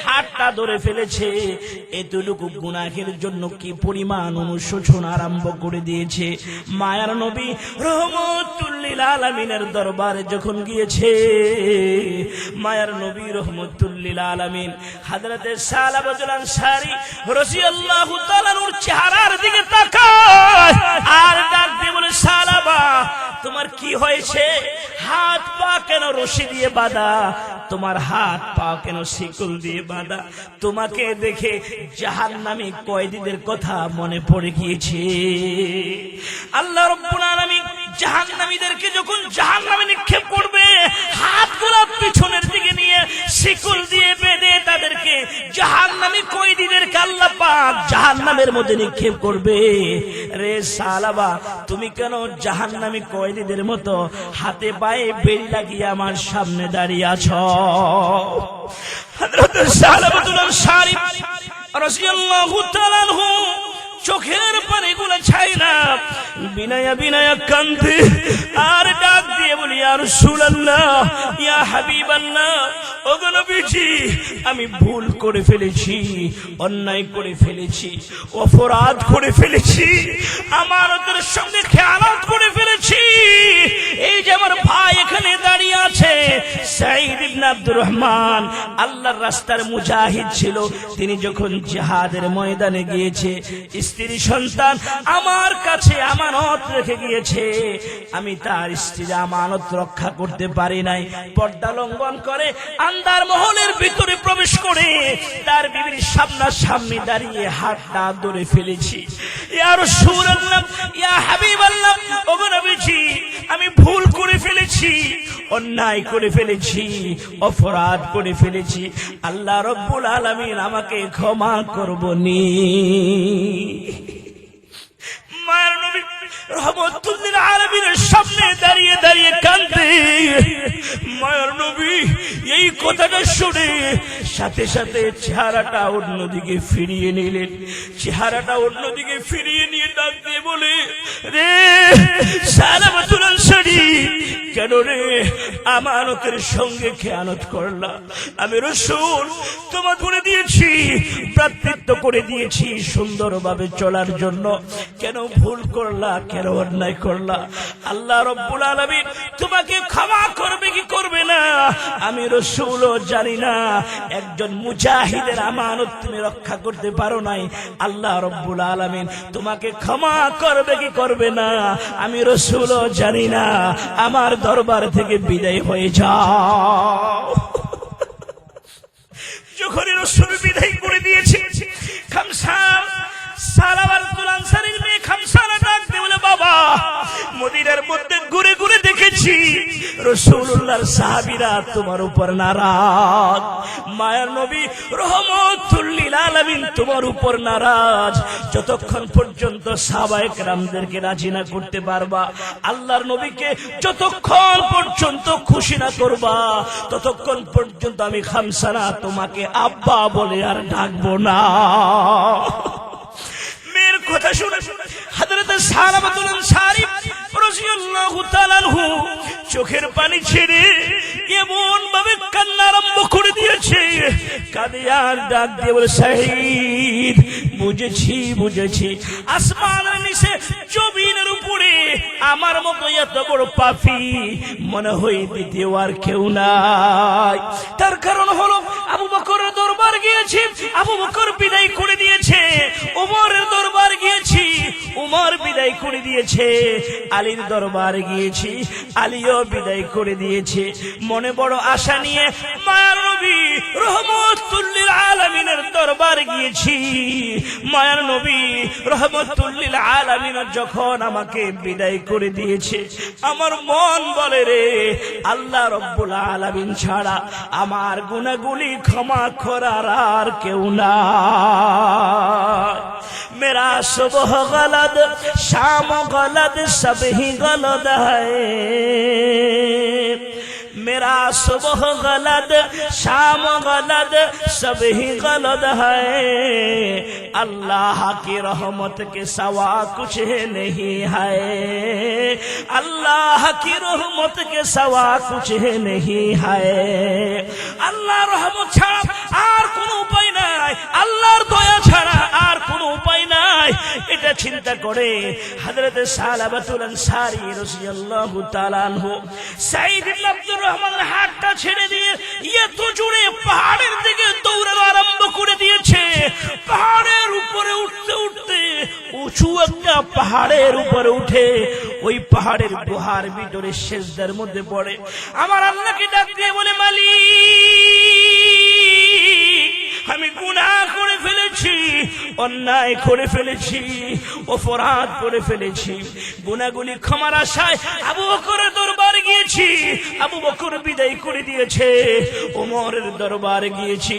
হাতটা ধরে ফেলেছে। এতটুকু গুনাহের জন্য কি পরিমাণ অনুশোচনা আরম্ভ করে দিয়েছে। মায়ার নবী রহমাতুল লিল আলামিনের দরবারে যখন গিয়েছে, মায়ার নবী রহমাতুল লিল আলামিন হযরতে সালাবাতুল আনসারী রাদিয়াল্লাহু তাআলা নূর চেহারার দিকে তাকায় আর ডাক দিয়ে বলে, সালাবা, তোমার কি হয়েছে? হাত পা কেন রশি দিয়ে বাঁধা? তোমার হাত পা কেন শিকল দিয়ে বাঁধা? তোমাকে দেখে জাহান্নামী কয়েদীদের কথা মনে পড়ে গিয়েছে। আল্লাহ রাব্বুল আলামিন জাহান্নামীদেরকে যখন জাহান্নামে নিক্ষেপ করবে, হাতগুলো পিছনের দিকে নিয়ে শিকল দিয়ে বেঁধে তাদেরকে জাহান্নামী কয়েদীদেরকে আল্লাহ পাক জাহান্নামের মধ্যে নিক্ষেপ করবে। রে সালাবা, তুমি কেন জাহান্নামী কয়েদীদের মতো হাতে পায়ে বেড়ি লাগিয়ে আমার সামনে দাঁড়িয়ে আছো? হযরত সালাবাতুল আনসারী রাদিয়াল্লাহু তাআলা আনহু চোখের পানিগুলো ছাই না, বিনয়া বিনয়া কান্দে আর ডাক দিয়ে বলি, ইয়া রাসূলুল্লাহ, ইয়া হাবিবাল্লাহ, ওগো নবীজি, আমি ভুল করে ফেলেছি, অন্যায় করে ফেলেছি, অপরাধ করে ফেলেছি, আমানতের সঙ্গে খেয়ানত করে ফেলেছি। এই যে আমার ভাই এখানে দাঁড়িয়ে আছে, সাঈদ ইবনে আব্দুর রহমান, আল্লাহর রাস্তার মুজাহিদ ছিল। তিনি যখন জিহাদের ময়দানে গিয়েছে, স্ত্রী সন্তান আমার কাছে আমানত রেখে গিয়েছে, আমি তার স্ত্রীর আমানত রক্ষা করতে পারি নাই। পর্দা লঙ্ঘন করে আন্দার মহলের ভিতরে প্রবেশ করে তার বিবির সামনাসামনি দাঁড়িয়ে হাতটা ধরে ফেলেছি। ইয়া রাসূলুল্লাহ, ইয়া হাবিবাল্লাহ, ওগো নবীজি, আমি ভুল করে ফেলেছি, অন্যায় করে ফেলেছি, অপরাধ করে ফেলেছি, আল্লাহ রব্বুল আলামিন আমাকে ক্ষমা করবনি। মায়ের নবী রহমতুল্লিল আলামিনের সামনে দাঁড়িয়ে দাঁড়িয়ে কাঁদে। মায়ের নবী এই কথাটা শুনে সাথে সাথে চেহারাটা অন্যদিকে ফিরিয়ে নিলেন। চেহারাটা অন্যদিকে ফিরিয়ে নিয়ে ডাক দিয়ে বলে, রে সালামাতুল আনসারী, কেন রে আমানতের সঙ্গে খেয়ানত করলা? আমি রাসূল তোমাকে করে দিয়েছি, প্রার্থিত্ব করে দিয়েছি সুন্দরভাবে চলার জন্য, কেন ভুল করলা, কেন অন্যায় করলা? আল্লাহ রব্বুল আলামিন তোমাকে ক্ষমা করবে কি করবে না আমি রাসূলও জানি না। একজন মুজাহিদের আমানত তুমি রক্ষা করতে পারো নাই, আল্লাহ রব্বুল আলামিন তোমাকে ক্ষমা করবে কি করবে না আমি রাসূলও জানি না। আমার দরবার থেকে বিদায় হয়ে যাও। যখন রাসূল বিদায় করে দিয়েছে, খামসা সালামাতুল আনসারীর মেয়ে খামসারা ডাক দিয়ে বলে, বাবা, মদিনার মধ্যে ঘুরে ঘুরে দেখেছি রাসূলুল্লাহর সাহাবীরা তোমার উপর নারাজ। মায়ার নবী রহমতুল লিল আলামিন তোমার উপর নারাজ। যতক্ষণ পর্যন্ত সাহাবায়ে কেরামদেরকে রাজি না করতে পারবা, আল্লাহর নবীকে যতক্ষণ পর্যন্ত খুশি না করবা, ততক্ষণ পর্যন্ত আমি খামসানা তোমাকে আব্বা বলে আর ডাকবো না। মেয়ের কথা শুনে হযরত সালামাতুল আনসারী রাদিয়াল্লাহু তাআলা আনহু চোখের পানি ছেড়ে এমন ভাবে কান্না আরম্ভ করে দিয়েছে, কাঁদে আর ডাক দিয়ে বলে, শহীদ, বুঝেছি বুঝেছি, আসমানের নিচে জমিনের উপরে আমার মতো এত বড় পাপী মনে হয় দ্বিতীয় আর কেউ নাই। তার কারণ হলো আবু বকরের দরবার গিয়েছি, আবু বকর বিদায় করে দিয়েছে। ওমরের দরবার গিয়েছি, ওমর বিদায় করে দিয়েছে। আলীর দরবার গিয়েছি, আলীও বিদায় করে দিয়েছে। মনে বড় আশা নিয়ে মায়ার নবী রহমতুল লিল আলামিনের দরবার গিয়েছি। মায়ার নবী রহমতুল লিল আলামিন যখন আমাকে বিদায় করে দিয়েছে, আমার মন বলে, রে আল্লাহ রব্বুল আলামিন ছাড়া আমার গুনাহগুলি ক্ষমা করার আর কেউ না। मेरा सुबह गलत शाम गलत सब ही गलत है, मेरा सुबह गलत शाम गलत सब ही गलत है, अल्लाह की रहमत के सिवा कुछ नहीं है, अल्लाह की रहमत के सिवा कुछ नहीं है। अल्लाह रहमत ছাড়া আর কোনো উপায় নাই, আল্লাহর দয়া ছাড়া আর কোনো উপায় নাই। এটা চিন্তা করে হযরত সালামাতুল আনসারী রাদিয়াল্লাহু তাআলা আনহু সাঈদ ইবনে আব্দুর রহমানের হাতটা ছেড়ে দিয়ে এত জোরে পাহাড়ের দিকে দৌড়ানো আরম্ভ করে দিয়েছে। পাহাড়ের উপরে উঠতে উঠতে উঁচু একটা পাহাড়ের উপরে উঠে ওই পাহাড়ের গুহার ভিতরে সিজদার মধ্যে পড়ে আমার আল্লাহকে ডাক দিয়ে বলে, মালিক, আমি গুনাহ করে ফেলেছি, অন্যায় করে ফেলেছি, অপরাধ করে ফেলেছি। গুনাহগুলি ক্ষমার আশায় আবু বকরের দরবারে গিয়েছি, আবু বকর বিদায় করে দিয়েছে। ওমরের দরবারে গিয়েছি,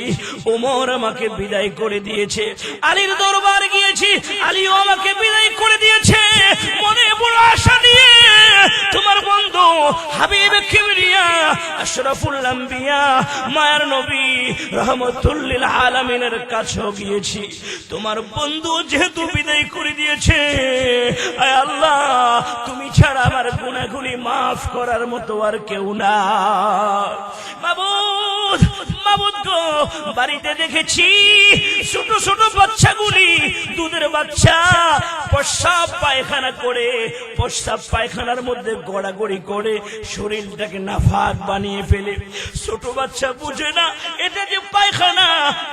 ওমর আমাকে বিদায় করে দিয়েছে। আলীর দরবারে গিয়েছি, আলীও আমাকে বিদায় করে দিয়েছে। মনে বড় আশা নিয়ে তোমার বন্ধু হাবিব কিবরিয়া আশরাফুল আম্বিয়া মায়ার নবী রহমতুল লিল আলামিনের কাছেও গিয়েছি। তোমার বন্ধু যেহেতু বিদায় করে দিয়েছে, আয় আল্লাহ, তুমি ছাড়া আমার গুনাহগুলি মাফ করার মতো আর কেউ না। মাবুদ, মাবুদ গো, বাড়িতে দেখেছি ছোট ছোট বাচ্চাগুলি, দুধের বাচ্চা, প্রস্রাব পায়খানা করে, প্রস্রাব পায়খানার মধ্যে গড়াগড়ি করে শরীরটাকে নাফাক বানিয়ে ফেলে। ছোট বাচ্চা বুঝে না এটা যে পায়খানা,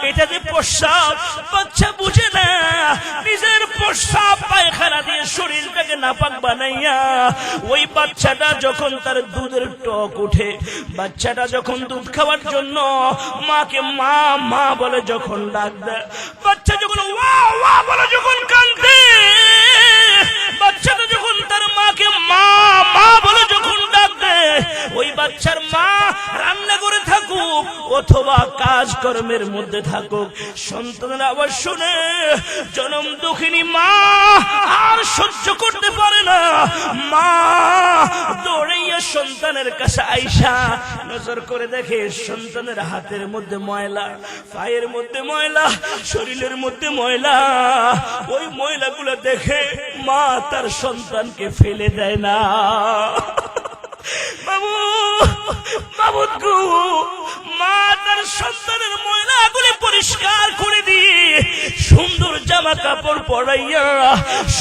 এটা যে প্রস্রাব। বাচ্চা বুঝে না নিজের প্রস্রাব পায়খানা দিয়ে শরীরটাকে নাপাক বানাইয়া ওই বাচ্চাটা যখন তার দুধের টক উঠে, বাচ্চাটা যখন দুধ খাওয়ার জন্য মাকে মা মা বলে যখন ডাক দেয়, বাচ্চা যখন ওয়া ওয়া বলে যখন কাঁদে, বাচ্চাটা যখন তার মাকে মা মা বলে মা রান্না করে থাকুক অথবা কাজকর্মের মধ্যে থাকুক, সন্তানের আওয়াজ শুনে জনম দুঃখিনী মা আর সহ্য করতে পারে না। মা দৌড়াইয়া সন্তানের কাছে আইসা নজর করে দেখে সন্তানের হাতের মধ্যে ময়লা, পায়ের মধ্যে ময়লা, শরীরের মধ্যে ময়লা। ওই ময়লাগুলো দেখে মা তার সন্তানকে ফেলে দেয় না। বাবু বাবু গো, মা তার সন্তানের ময়লাগুলি পরিষ্কার করে দিয়ে সুন্দর জামা কাপড় পরাইয়া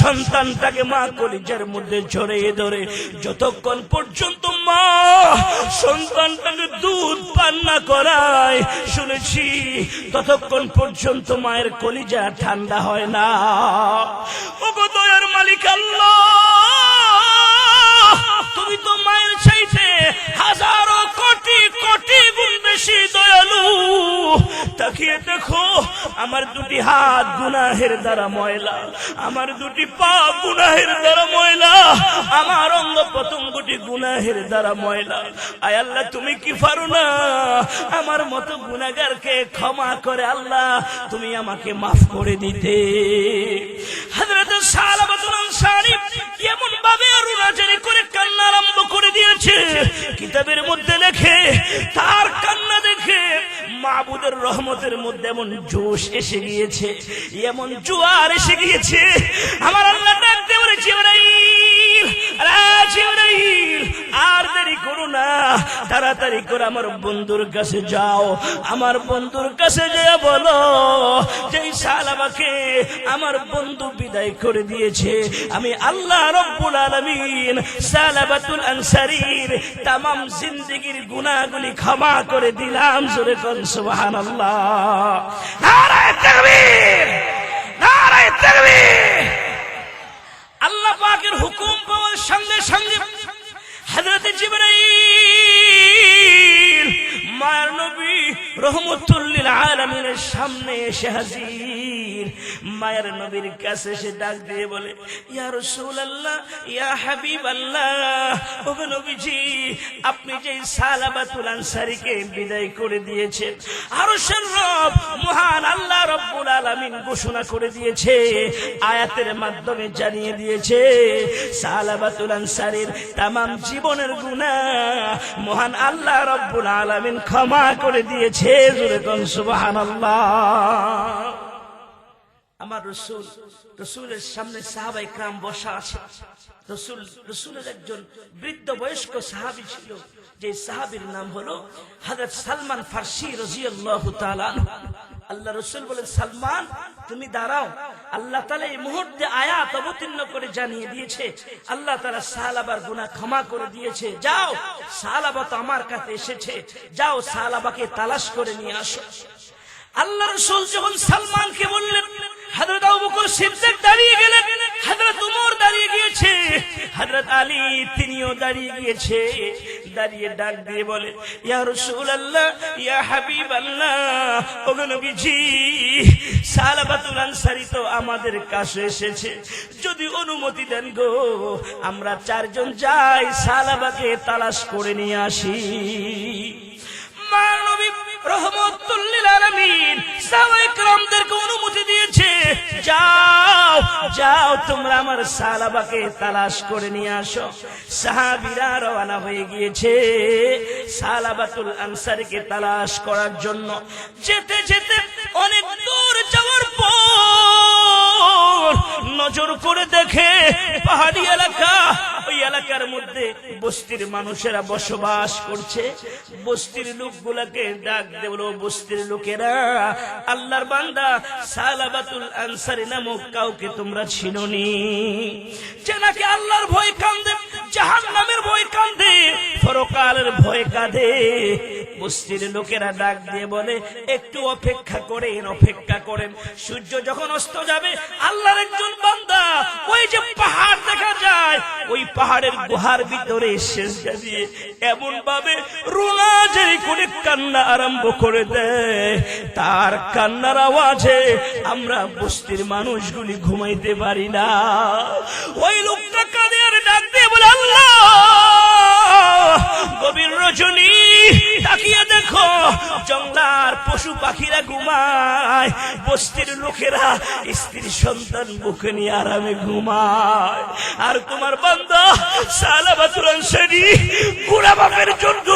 সন্তানটাকে মা কলিজার মধ্যে জড়িয়ে ধরে যতক্ষণ পর্যন্ত মা সন্তানটাকে দুধ পান না করায় শুনেছি ততক্ষণ পর্যন্ত মায়ের কলিজা ঠান্ডা হয় না। ওগো দয়ার মালিক আল্লাহ, তুমি তো মায়ের চাইতে হাজারো কোটি কোটি গুণ বেশি দয়ালু। তাকিয়ে দেখো, আমার দুটি হাত গুনাহের দ্বারা ময়লা, আমার দুটি পা গুনাহের দ্বারা ময়লা, আমার অঙ্গ প্রত্যঙ্গটি গুনাহের দ্বারা ময়লা। আয় আল্লাহ, তুমি কি পারো না আমার মতো গুনাহগারকে ক্ষমা করে আল্লাহ তুমি আমাকে মাফ করে দিতে? হযরত সালাবাতুল আনসারী এমন ভাবে রুনাজারি করে কান্না আরম্ভ করে দিয়েছে, কিতাবের মধ্যে লেখে তার কান্না দেখে মাবুদের রহমতের মধ্যে এমন জোশ এসে গিয়েছে, এমন জোয়ার এসে গিয়েছে। আমার আল্লাহ ডাকতে বলে, জিবরাইল, জিবরাইল আর দেরি করো না, তাড়াতাড়ি করে আমার বন্ধুর কাছে যাও। আমার বন্ধুর কাছে যেয়ে বলো যে সালাবাকে আমার বন্ধু বিদায় করে দিয়েছে। আমি আল্লাহ রব্বুল আলামিন সালাবাতুল আনসারীর तमाम জিন্দেগীর গুনাহগুলি ক্ষমা করে দিলাম। জোরে কোন সুবহানাল্লাহ। নারায়ে তাকবীর, নারায়ে তাকবীর। আল্লাহ পাকের হুকুম পাওয়ার সঙ্গে সঙ্গে হযরত জিবরাইল মায়ের নবী রহমতুল লিল আলামিনের সামনে এসে হাজির। মায়ের নবীর কাছে সে ডাক দিয়ে বলে, ইয়া রাসূলুল্লাহ, ইয়া হাবিবাল্লাহ, ও নবীজি, আপনি যে সালাবাতুল আনসারীকে বিদায় করে দিয়েছেন, আরশের রব মহান আল্লাহ রব্বুল আলামিন ঘোষণা করে দিয়েছে, আয়াতের মাধ্যমে জানিয়ে দিয়েছে, সালাবাতুল আনসারীর तमाम জীবনের গুনাহ মহান আল্লাহ রব্বুল আলামিন ক্ষমা করে দিয়েছে। জোরে কোন সুবহানাল্লাহ। আমার রাসূল, রাসূলের সামনে সাহাবায়ে کرام বসা আছে। রাসূলের একজন বৃদ্ধ বয়স্ক সাহাবী ছিল, যে সাহাবীর নাম হলো হযরত সালমান ফারসি রাদিয়াল্লাহু তাআলা। আল্লাহ রাসূল বলেন, সালমান তুমি দাঁড়াও, আল্লাহ তাআলা এই মুহূর্তে আয়াত অবতীর্ণ করে জানিয়ে দিয়েছে, আল্লাহ তাআলা সালাবার গুনাহ ক্ষমা করে দিয়েছে। যাও, সালাবা তো আমার কাছে এসেছে, যাও সালাবাকে তালাশ করে নিয়ে আসো। আল্লাহ রাসূল যখন সালমানকে বললেন, হযরত আবু বকর সিদ্দিক দাঁড়িয়ে গেলেন, হযরত ওমর দাঁড়িয়ে গিয়েছে, হযরত আলী তিনিও দাঁড়িয়ে গিয়েছে। দাঁড়িয়ে ডাক দিয়ে বলে, ইয়া রাসূলুল্লাহ, ইয়া হাবিবাল্লাহ, ও নবীজি, সালাবাতুল আনসারী তো আমাদের কাছে এসেছে, যদি অনুমতি দেন গো আমরা চারজন যাই সালাবাকে তালাশ করে নিয়ে আসি। মা নবী রহমতুল লিল আলামিন সাহাবায়ে کرامদেরকে অনুমতি দিয়েছে, যাও যাও তোমরা আমার সালাবাকে তালাশ করে নিয়ে আসো। সাহাবীরা রওনা হয়ে গিয়েছে সালাবাতুল আনসারীকে তালাশ করার জন্য। যেতে যেতে অনেক দূর যাওয়ার পর নজর করে দেখে পাহাড়ি এলাকা, ওই এলাকার মধ্যে বস্তির মানুষেরা বসবাস করছে। বস্তির লোকগুলাকে ডাক দেবলো, বস্তির লোকেরা, আল্লাহর বান্দা সালাবাতুল আনসারী নামক কাউকে তোমরা চিনোনি, যে নাকি আল্লাহর ভয় কাঁদে, জাহান্নামের ভয় কাঁদে, পরকালের ভয় কাঁদে? বস্তির লোকেরা ডাক দিয়ে বলে, একটু অপেক্ষা করেন, অপেক্ষা করেন, সূর্য যখন অস্ত যাবে আল্লাহর একজন বান্দা ওই যে পাহাড় দেখা যায়, ওই পাহাড়ের গুহার ভিতরে সেজদা দিয়ে এমন ভাবে রুনাজারি করে কান্না আরম্ভ করে দেয়, তার কান্নার আওয়াজে আমরা বস্তির মানুষগুলি ঘুমাইতে পারি না। ওই লোকটা কাঁদে আর ডাক দিয়ে বলে, আল্লাহ, গভীর রজনী তাকিয়ে দেখো জঙ্গলার পশু পাখিরা ঘুমায়, বস্তির লোকেরা স্ত্রী সন্তান বুকে নিয়ে আরামে ঘুমায়, আর তোমার বান্দা সালাবাতুল আনসারী বুড়া বাপের জন্য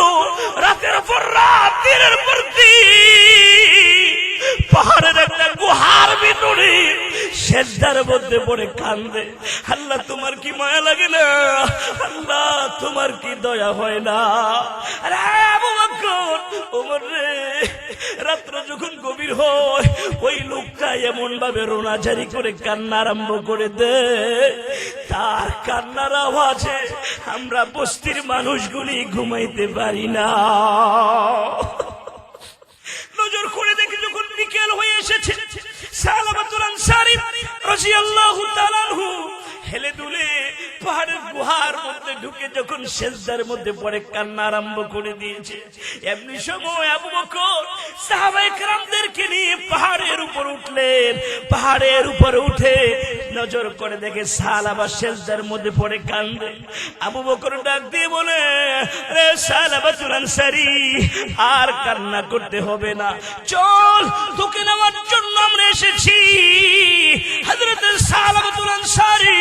রাতের পর রাত দিনের পর দিন পাহাড়ের একটা গুহার ভিতরে সেজদার মধ্যে পড়ে কান্দে। আল্লাহ তোমার কি মায়া লাগে না? আল্লাহ তোমার কি দয়া হয় না? আরে আবু বকর, ওমর রে, রাত্র যখন গভীর হয় ওই লোকটা এমন ভাবে রোনাজারি করে কান্না আরম্ভ করে দেয়, তার কান্নার আওয়াজে আমরা বস্তির মানুষগুলি ঘুমাইতে পারি না। নজর করে দেখি যখন বিকেল হয়ে এসেছে, সালাবাতুল আনসারী রাদিয়াল্লাহু তাআলা আনহু হেলে দুলে পাহাড়ের গুহার মধ্যে ঢুকে যখন সেজদার মধ্যে পড়ে কান্না আরম্ভ করে দিয়েছে, এমনি সময় আবু বকর সাহাবায়ে কেরামদেরকে নিয়ে পাহাড়ের উপর উঠলেন। পাহাড়ের উপর উঠে নজর করে দেখে সালাবা সেজদার মধ্যে পড়ে কান্দে। আবু বকর ডাক দিয়ে বলে, রে সালাবাতুল আনসারী, আর কান্না করতে হবে না, চল তোকে নেওয়ার জন্য আমরা এসেছি। হযরত সালাবাতুল আনসারী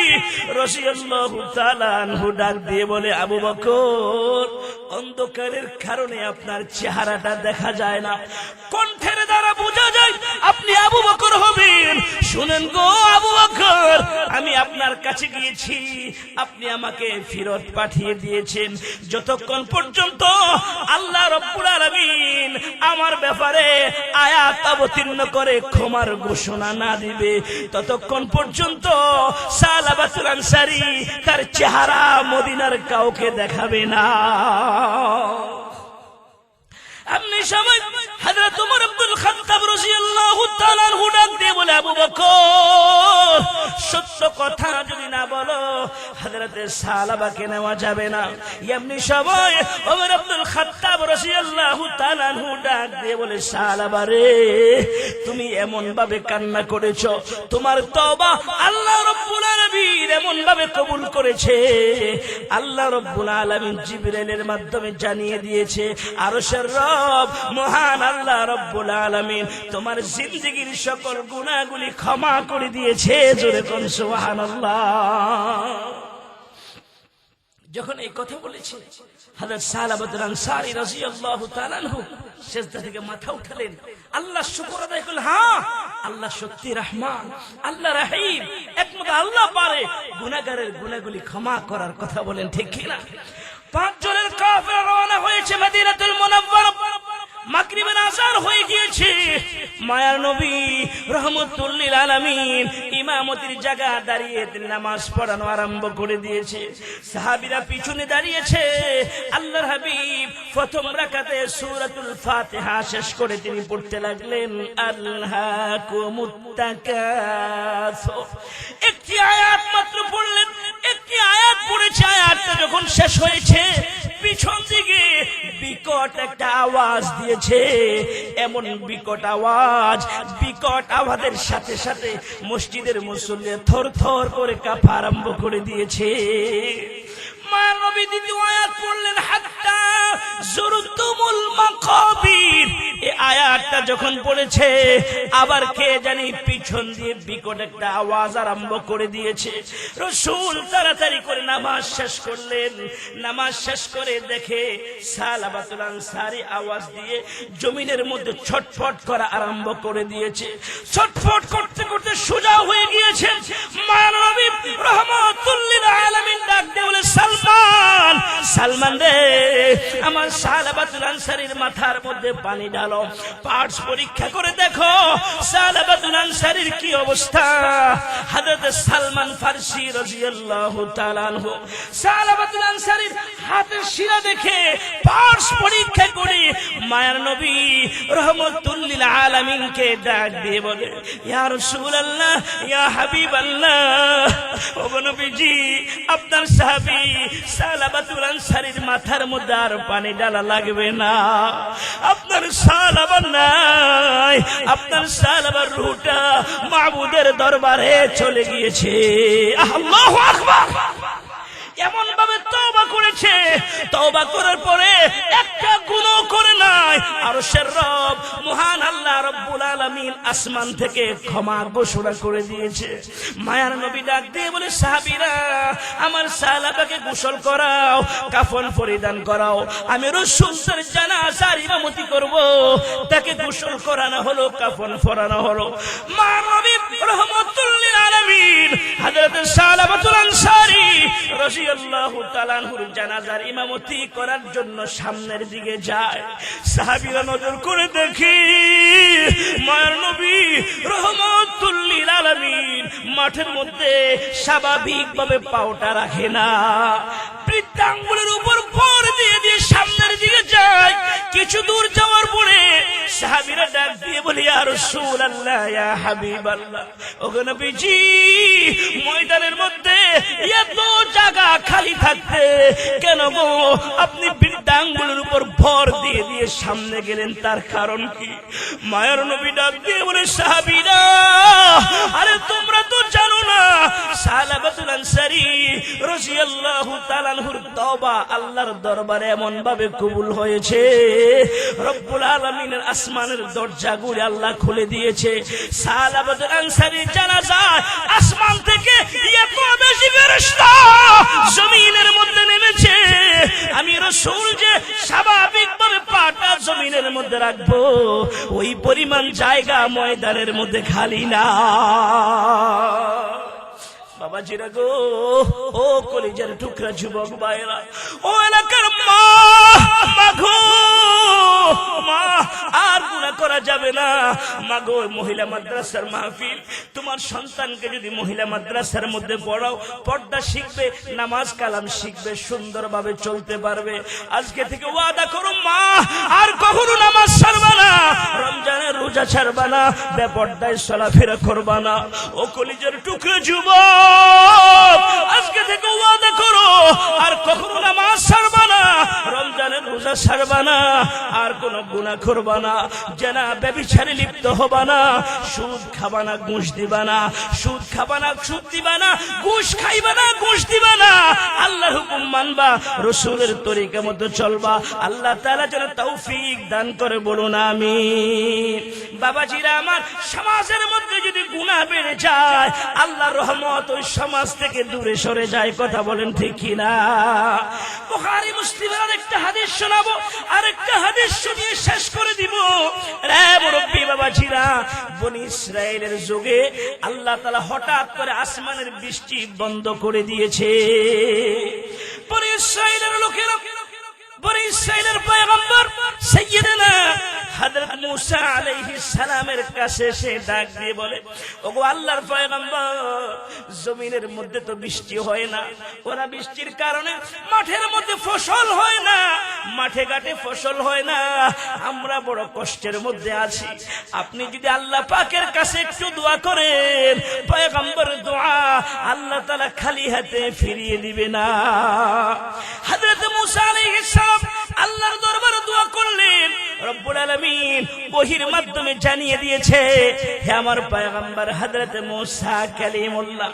রাদিয়াল্লাহু তাআলা আনহু ডাক দিয়ে বলে, আবু বকর, অন্ধকারের কারণে আপনার চেহারাটা দেখা যায় না, কণ্ঠের দ্বারা বোঝা যায় আপনি আবু বকর হবেন। শুনেন গো আবু বকর, আমি আপনার কাছে গিয়েছি, আপনি আমাকে ফেরত পাঠিয়ে দিয়েছেন। যতক্ষণ পর্যন্ত আল্লাহ রাব্বুল আলামিন আমার ব্যাপারে আয়াত অবতীর্ণ করে ক্ষমার ঘোষণা না দিবে, ততক্ষণ পর্যন্ত সালাবাতুল আনসারী তার চেহারা মদিনার কাউকে দেখাবে না। আপনি সবাই হযরত ওমর ইবনুল খাত্তাব রাদিয়াল্লাহু তাআলা আনহু ডাক দিয়ে বলে, আবু বকর, সত্য কথা যদি না বলো হযরত সালাবাকে নেওয়া যাবে না। এমনি সবাই ওমর ইবনুল খাত্তাব রাদিয়াল্লাহু তাআলা আনহু ডাক দিয়ে বলে, সালাবা রে, তুমি এমন ভাবে কান্না করেছো, তোমার তওবা আল্লাহ রাব্বুল আলামিন এমন ভাবে কবুল করেছে, আল্লাহ রাব্বুল আলামিন জিবরাইলের মাধ্যমে জানিয়ে দিয়েছে আরশের রব মহান আল্লাহ রাব্বুল আলামিন তোমার জিন্দেগীর সকল গুনাহগুলি ক্ষমা করে দিয়েছে। জোরে কোন সুবহানাল্লাহ। যখন এই কথা বলেছে হযরত সালাবাতুল আনসারী রাদিয়াল্লাহু তাআলা আনহু সিজদা থেকে মাথা উঠালেন, আল্লাহ শুকর আদায় করলেন। হ্যাঁ, আল্লাহ সত্যি রহমান, আল্লাহ রহিম, একমাত্র আল্লাহ পারে গুনাহগারের গুনাহগুলি ক্ষমা করার কথা বলেন, ঠিক কি না? 5 জনের কাফেলা রওনা হয়েছে মদিনাতুল মুনাওয়ারা। মাগরিবের আযান হয়ে গিয়েছে। মায়ার নবী রাহমাতুল লিল আলামিন ইমামতির জায়গা দাঁড়িয়ে নামাজ পড়ানো আরম্ভ করে দিয়েছে। সাহাবীরা পিছনে দাঁড়িয়েছে। আল্লাহর হাবিব প্রথম রাকাতে সূরাতুল ফাতিহা শেষ করে তিনি পড়তে লাগলেন, আল্লাহকুমুত তাকাসুর। একটি আয়াত মাত্র পড়লেন, একটি আয়াত পড়েছে। আয়াতটা যখন শেষ হয়েছে, পিছন দিকে বিকট একটা আওয়াজ দিয়েছে। এমন বিকট আওয়াজের সাথে সাথে মসজিদের মুসল্লি থর থর করে কাঁপা আরম্ভ করে দিয়েছে। মায়ার নবী দ্বিতীয় আয়াত পড়লেন, হাত্তা যুরতুমুল মাকাবির। এই আয়াতটা যখন পড়েছে, আবার কে জানি পিছন দিয়ে বিকট একটা আওয়াজ আরম্ভ করে দিয়েছে। রাসূল তাড়াতাড়ি করে নামাজ শেষ করলেন। নামাজ শেষ করে দেখে সালাবাতুল আনসারী আওয়াজ দিয়ে জমিনের মধ্যে ছটফট করা আরম্ভ করে দিয়েছে। ছটফট করতে করতে সোজা হয়ে গিয়েছে। মায়ার নবী রাহমাতুল লিল আলামিন ডাক দিয়ে বলে, সালমান, সালমান রে, আমার সালাবাতুল আনসারীর মাথার মধ্যে পানি ঢালো, পার্টস পরীক্ষা করে দেখো সালাবাতুল আনসারীর কি অবস্থা। হযরত সালমান ফারসি রাদিয়াল্লাহু তাআলা আনহু সালাবাতুল আনসারীর হাতের শিরা দেখে পার্টস পরীক্ষা করে মায়ার নবী রাহমাতুল লিল আলামিনকে ডাক দিয়ে বলে, ইয়া রাসূলুল্লাহ, ইয়া হাবিবাল্লাহ, ও নবীজি, আপনার সাহাবী সালাবাতুল আনসারীর মাথার মধ্যে আর পানি ঢালা লাগবে না। আপনার সালাবা নাই, আপনার সালাবার রূহটা মাবুদের দরবারে চলে গিয়েছে। আল্লাহু আকবার। এমন ভাবে তওবা করে করেছে, তওবা করার পরে একটা গুনাহ করে নাই, আরশের রব মহান আল্লাহ রব্বুল আলামিন আসমান থেকে ক্ষমা ঘোষণা করে দিয়েছে। মায়ার নবী ডাক দিয়ে বলে, সাহাবীরা আমার সাহাবাকে গোসল করাও, কাফন পরিধান করাও, আমি রাসূল তার জানাজার ইমামতি করব। তাকে গোসল করানো হলো, কাফন পরানো হলো। মায়ার নবী রাহমাতুল লিল আলামিন হযরত সালাবাতুল আনসারী রাদিয়াল্লাহু তাআলা আনহুর জানাজার ইমামতি করার জন্য সামনের দিকে যায়। সাহাবীরা নজর করে দেখি মায়ার নবী রাহমাতুল লিল আলামিন মাঠের মধ্যে স্বাভাবিকভাবে পাওটা রাখে না, বৃদ্ধাঙ্গুলের উপর ভর দিয়ে দিয়ে সামনের দিকে যায়। কিছু দূর যাওয়ার পরে সাহাবীরা ডাক দিয়ে বলে, ইয়া রাসূলুল্লাহ, ইয়া হাবিবাল্লাহ, ওগো নবীজি, ময়দানের মধ্যে এত জায়গা খালি থাকতে কেন গো আপনি বৃদ্ধাঙ্গুলের উপর ভর দিয়ে দিয়ে সামনে গেলেন, তার কারণ কি? মায়ার নবী ডাক দিয়ে বলে, সাহাবীরা আরে তোমরা তো জানো না সালাবাতুল আনসারী রাদিয়াল্লাহু তাআলা আনহুর তওবা আল্লাহর দরবারে এমন ভাবে কবুল হয়েছে, রব্বুল আলামিনের আসমানের দরজাগুলো আল্লাহ খুলে দিয়েছে। সালাবাতুল আনসারীর জানাজা আসমান থেকে এত বেশি ফেরেশতা জমিনের মধ্যে নেমেছে, আমি রাসূল যে স্বাভাবিকভাবে পাটা জমিনের মধ্যে রাখবো ওই পরিমাণ জায়গা ময়দানের মধ্যে খালি না। বাবাজিরা গো, ও কলিজার টুকরা যুবক ভাইরা, ও এলাকার মা, মাগো মা, আর গুনাহ করা যাবে না। মাগো, মহিলা মাদ্রাসার মাহফিল, তোমার সন্তানকে যদি মহিলা মাদ্রাসার মধ্যে পড়াও, পর্দা শিখবে, নামাজ কালাম শিখবে, সুন্দরভাবে চলতে পারবে। আজকে থেকে ওয়াদা করো মা, আর কখনো নামাজ ছাড়বা না, রমজানের রোজা ছাড়বা না, বেপর্দায় চলাফেরা করবা না। ও কলিজার টুকরা যুবক, আজকে থেকে ওয়াদা করো আর কখনো নামাজ ছাড়বা না, রমজানের রোজা ছাড়বা না, আর কোনো গুনাহ করবা না, জেনা ব্যভিচারে লিপ্ত হবা না, সুদ খাবা না, ঘুষ দিবা না, সুদ খাবা না, সুদ দিবা না, ঘুষ খাইবা না, ঘুষ দিবা না, আল্লাহর হুকুম মানবা, রাসূলের তরিকা মতো চলবা। আল্লাহ তাআলা যেন তৌফিক দান করে, বলুন আমিন। বাবাজিরা আমার, সমাজের মধ্যে যদি গুনাহ বেড়ে যায়, আল্লাহর রহমত ওই সমাজ থেকে দূরে সরে যায়। কথা বলেন ঠিক কিনা? বুখারী মুসলিমের আরেকটা হাদিস শোনাবো, আরেকটা হাদিস শুনিয়ে শেষ করে দিব। রে মুরব্বি বাবাজিরা, বনি ইসরায়েলের যুগে আল্লাহ তাআলা হঠাৎ করে আসমানের বৃষ্টি বন্ধ করে দিয়েছে। বনি ইসরায়েলের লোকেরা, বনি ইসরায়েলের পয়গম্বর সাইয়্যিদনা হযরত মূসা আলাইহিস সালামের কাছে সে ডাক দিয়ে বলে, ওগো আল্লাহর পয়গম্বর, জমিনের মধ্যে তো বৃষ্টি হয় না, ওরা বৃষ্টির কারণে মাঠের মধ্যে ফসল হয় না, মাঠে ঘাটে ফসল হয় না, আমরা বড় কষ্টের মধ্যে আছি। আপনি যদি আল্লাহ পাকের কাছে একটু দোয়া করেন, পয়গম্বর দোয়া আল্লাহ তাআলা খালি হাতে ফিরিয়ে দিবে না। হযরত মূসা আলাইহিস সালাম আল্লাহর দরবারে দোয়া করলেন, রব্বুল আলামিন ওহীর মাধ্যমে জানিয়ে দিয়েছে, হে আমার পয়গম্বর হযরত মূসা কালিমুল্লাহ,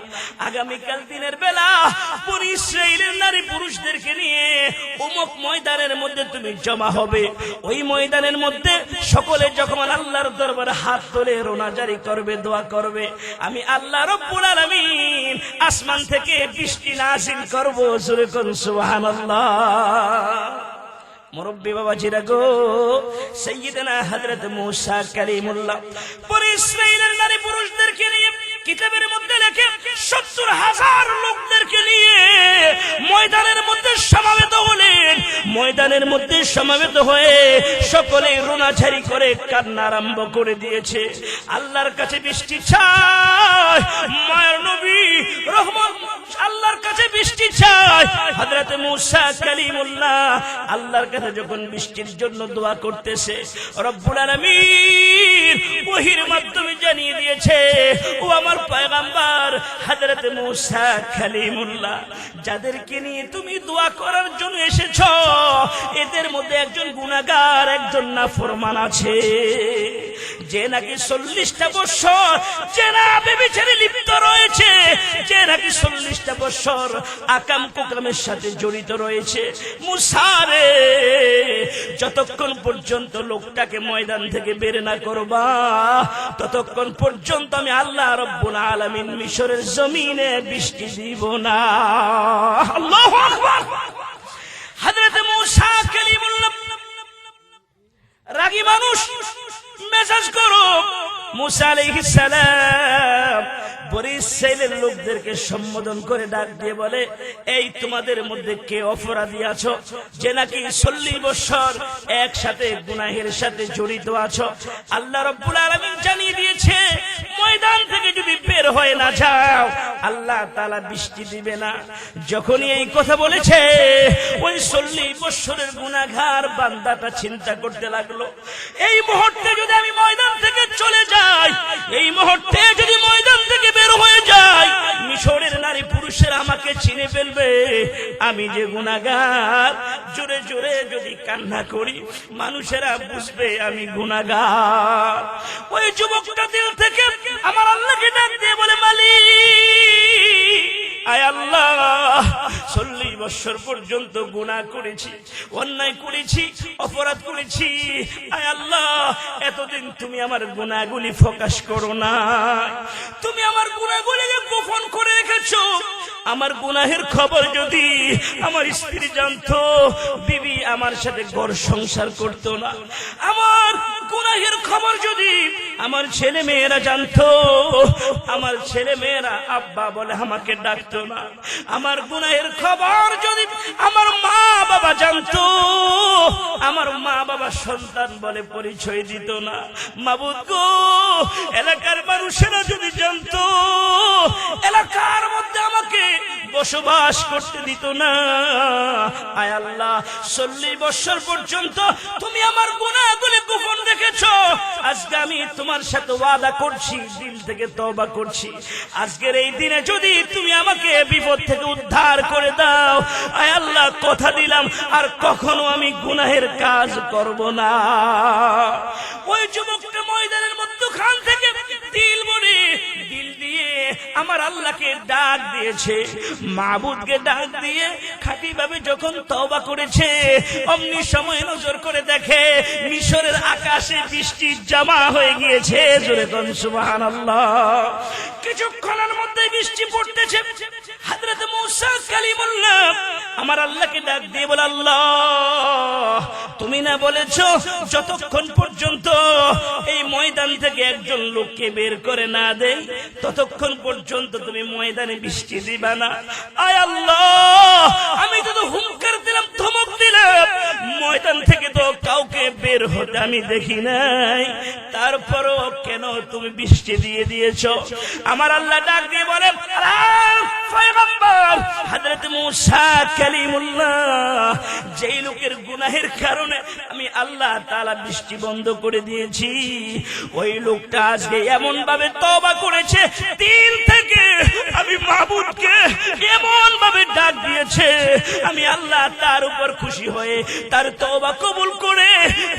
আগামী কাল দিনের বেলা বনি ইসরাইলের নারী পুরুষদেরকে নিয়ে অমুক ময়দানের মধ্যে তুমি জমা হবে। ওই ময়দানের মধ্যে সকলে যখন আল্লাহর দরবারে হাত তুলে রোনা জারি করবে, দোয়া করবে, আমি আল্লাহ রব্বুল আলামিন আসমান থেকে বৃষ্টি নাযিল করব। জোরে কোন সুবহানাল্লাহ। মুরব্বি বাবাজিরা গো, সাইয়্যিদনা হযরত মূসা কালিমুল্লাহ বনি ইসরাইলের নারী পুরুষদেরকে নিয়ে কিতাবের মধ্যে লেখে ৭০,০০০ লোকদেরকে নিয়ে ময়দানের মধ্যে সমবেত হলেন। ময়দানের মধ্যে সমবেত হয়ে সকলে রোনাঝারি করে কান্না আরম্ভ করে দিয়েছে, আল্লাহর কাছে বৃষ্টি চায়। মায়ের নবী রহমান আল্লাহর কাছে বৃষ্টি চায়। হযরত মূসা কালিমুল্লাহ আল্লাহর কাছে যখন বৃষ্টির জন্য দোয়া করতেছে, রব্বুল আলামিন ওহীর মাধ্যমে জানিয়ে দিয়েছে, ও আমার পয়গম্বর হযরত মূসা কালিমুল্লাহ, যাদেরকে নিয়ে তুমি দোয়া করার জন্য এসেছো, এদের মধ্যে একজন গুনাহগার, একজন নাফরমান আছে। যে নাকি 40টা বছর জেনা ব্যভিচারে লিপ্ত রয়েছে, যে নাকি 40টা বছর আকাম কুকামের সাথে জড়িত রয়েছে। মুসা রে, যতক্ষণ পর্যন্ত লোকটাকে ময়দান থেকে বের না করবা, ততক্ষণ পর্যন্ত আমি আল্লাহ রব্বুল আলামিন মিশরের জমিনে বৃষ্টি দিব না। আল্লাহু আকবার। হযরত মুসা কালিমুল্লাহ রাগী মানুষ, মেজাজ করো। মুসা আলাইহিস সালাম বনি ইসরাইলের লোকদেরকে সম্বোধন করে ডাক দিয়ে বলে, এই তোমাদের মধ্যে কে অপরাধী আছো যে নাকি 40 বছর একসাথে গুনাহের সাথে জড়িত আছো? আল্লাহ রাব্বুল আলামিন জানিয়ে দিয়েছে, ময়দান থেকে যদি বের হয়ে না যাও আল্লাহ তাআলা বৃষ্টি দিবে না। যখনই এই কথা বলেছে, ওই 40 বছরের গুনাহগার বান্দাটা চিন্তা করতে লাগলো, এই মুহূর্তে যদি আমি ময়দান থেকে চলে যাই, এই মুহূর্তে যদি ময়দান থেকে বের হয়ে যায়, মিশরের নারী পুরুষেরা আমাকে চিনে ফেলবে, আমি যে গুনাহগার। জোরে জোরে যদি কান্না করি মানুষেরা বুঝবে আমি গুনাহগার। ওই যুবকটা দিল থেকে আমার আল্লাহকে ডাক দিয়ে বলে, মালিক, আয় আল্লাহ, 40 বছর পর্যন্ত গুনাহ করেছি, অন্যায় করেছি, অপরাধ করেছি। আয় আল্লাহ, এতদিন তুমি আমার গুনাহগুলি প্রকাশ করো না, তুমি আমার গুনাহগুলিকে গোপন করে রেখেছো। আমার গুনাহের খবর যদি আমার স্ত্রী জানতো, বিবি আমার সাথে ঘর সংসার করতো না। আমার গুনাহের খবর যদি আমার ছেলে মেয়েরা জানতো, আমার ছেলে মেয়েরা আব্বা বলে আমাকে ডাকতো না। আমার গুনাহের খবর যদি আমার মা বাবা জানতো, আমার মা বাবা সন্তান বলে পরিচয় দিত না। মাবুদ গো, এলাকার মানুষেরা যদি জানতো, এলাকার মধ্যে আমাকে বসবাস করতে দিত না। আয় আল্লাহ, 40 বছর পর্যন্ত তুমি আমার গুনাহগুলি গোপন রেখেছো। আজকে আমি তোমার সাথে ওয়াদা করছি, দিল থেকে তওবা করছি, আজকের এই দিনে যদি তুমি আমাকে বিপদ থেকে উদ্ধার করে দাও, আয় আল্লাহ কথা দিলাম আর কখনো আমি গুনাহের কাজ করব না। ওই যুবকটা ময়দানের মধ্যখান থেকে দিল দিয়ে আমার আল্লাহকে ডাক দিয়েছে, মাবুদকে ডাক দিয়ে খাঁটি ভাবে যখন তওবা করেছে, অমনি সময় নজর করে দেখে মিশরের আকাশে বৃষ্টি জমা হয়ে গিয়েছে। জোরে কোন সুবহানাল্লাহ। কিছুক্ষণের মধ্যে বৃষ্টি পড়তেছে। হযরত মুসা কালিমুল্লাহ আমার আল্লাহকে ডাক দিয়ে বলে, আল্লাহ, তুমি না বলেছো যতক্ষণ পর্যন্ত এই ময়দান থেকে একজন লোককে বের করে না দেই, ততক্ষণ পর্যন্ত তুমি ময়দানে বৃষ্টি দিবা না। আয় আল্লাহ, আমি তো হুঙ্কার দিলাম, ধমক দিলাম, ময়দান থেকে তো কাউকে বের হতে আমি দেখি নাই, তারপরও কেন তুমি বৃষ্টি দিয়ে দিয়েছো? আমার আল্লাহ ডাক দিয়ে বলে, পয়গম্বর হযরত মুসা কালিমুল্লাহ, যেই লোকের গুনাহের কারণে আমি আল্লাহ তাআলা বৃষ্টি বন্ধ করে দিয়েছি, ওই লোকটা আজকে এমন ভাবে তওবা করেছে, দিল থেকে আমি মাবুদকে এমন ভাবে ডাক দিয়েছে, আমি আল্লাহ তার উপর খুশি হয়ে তার তওবা কবুল করে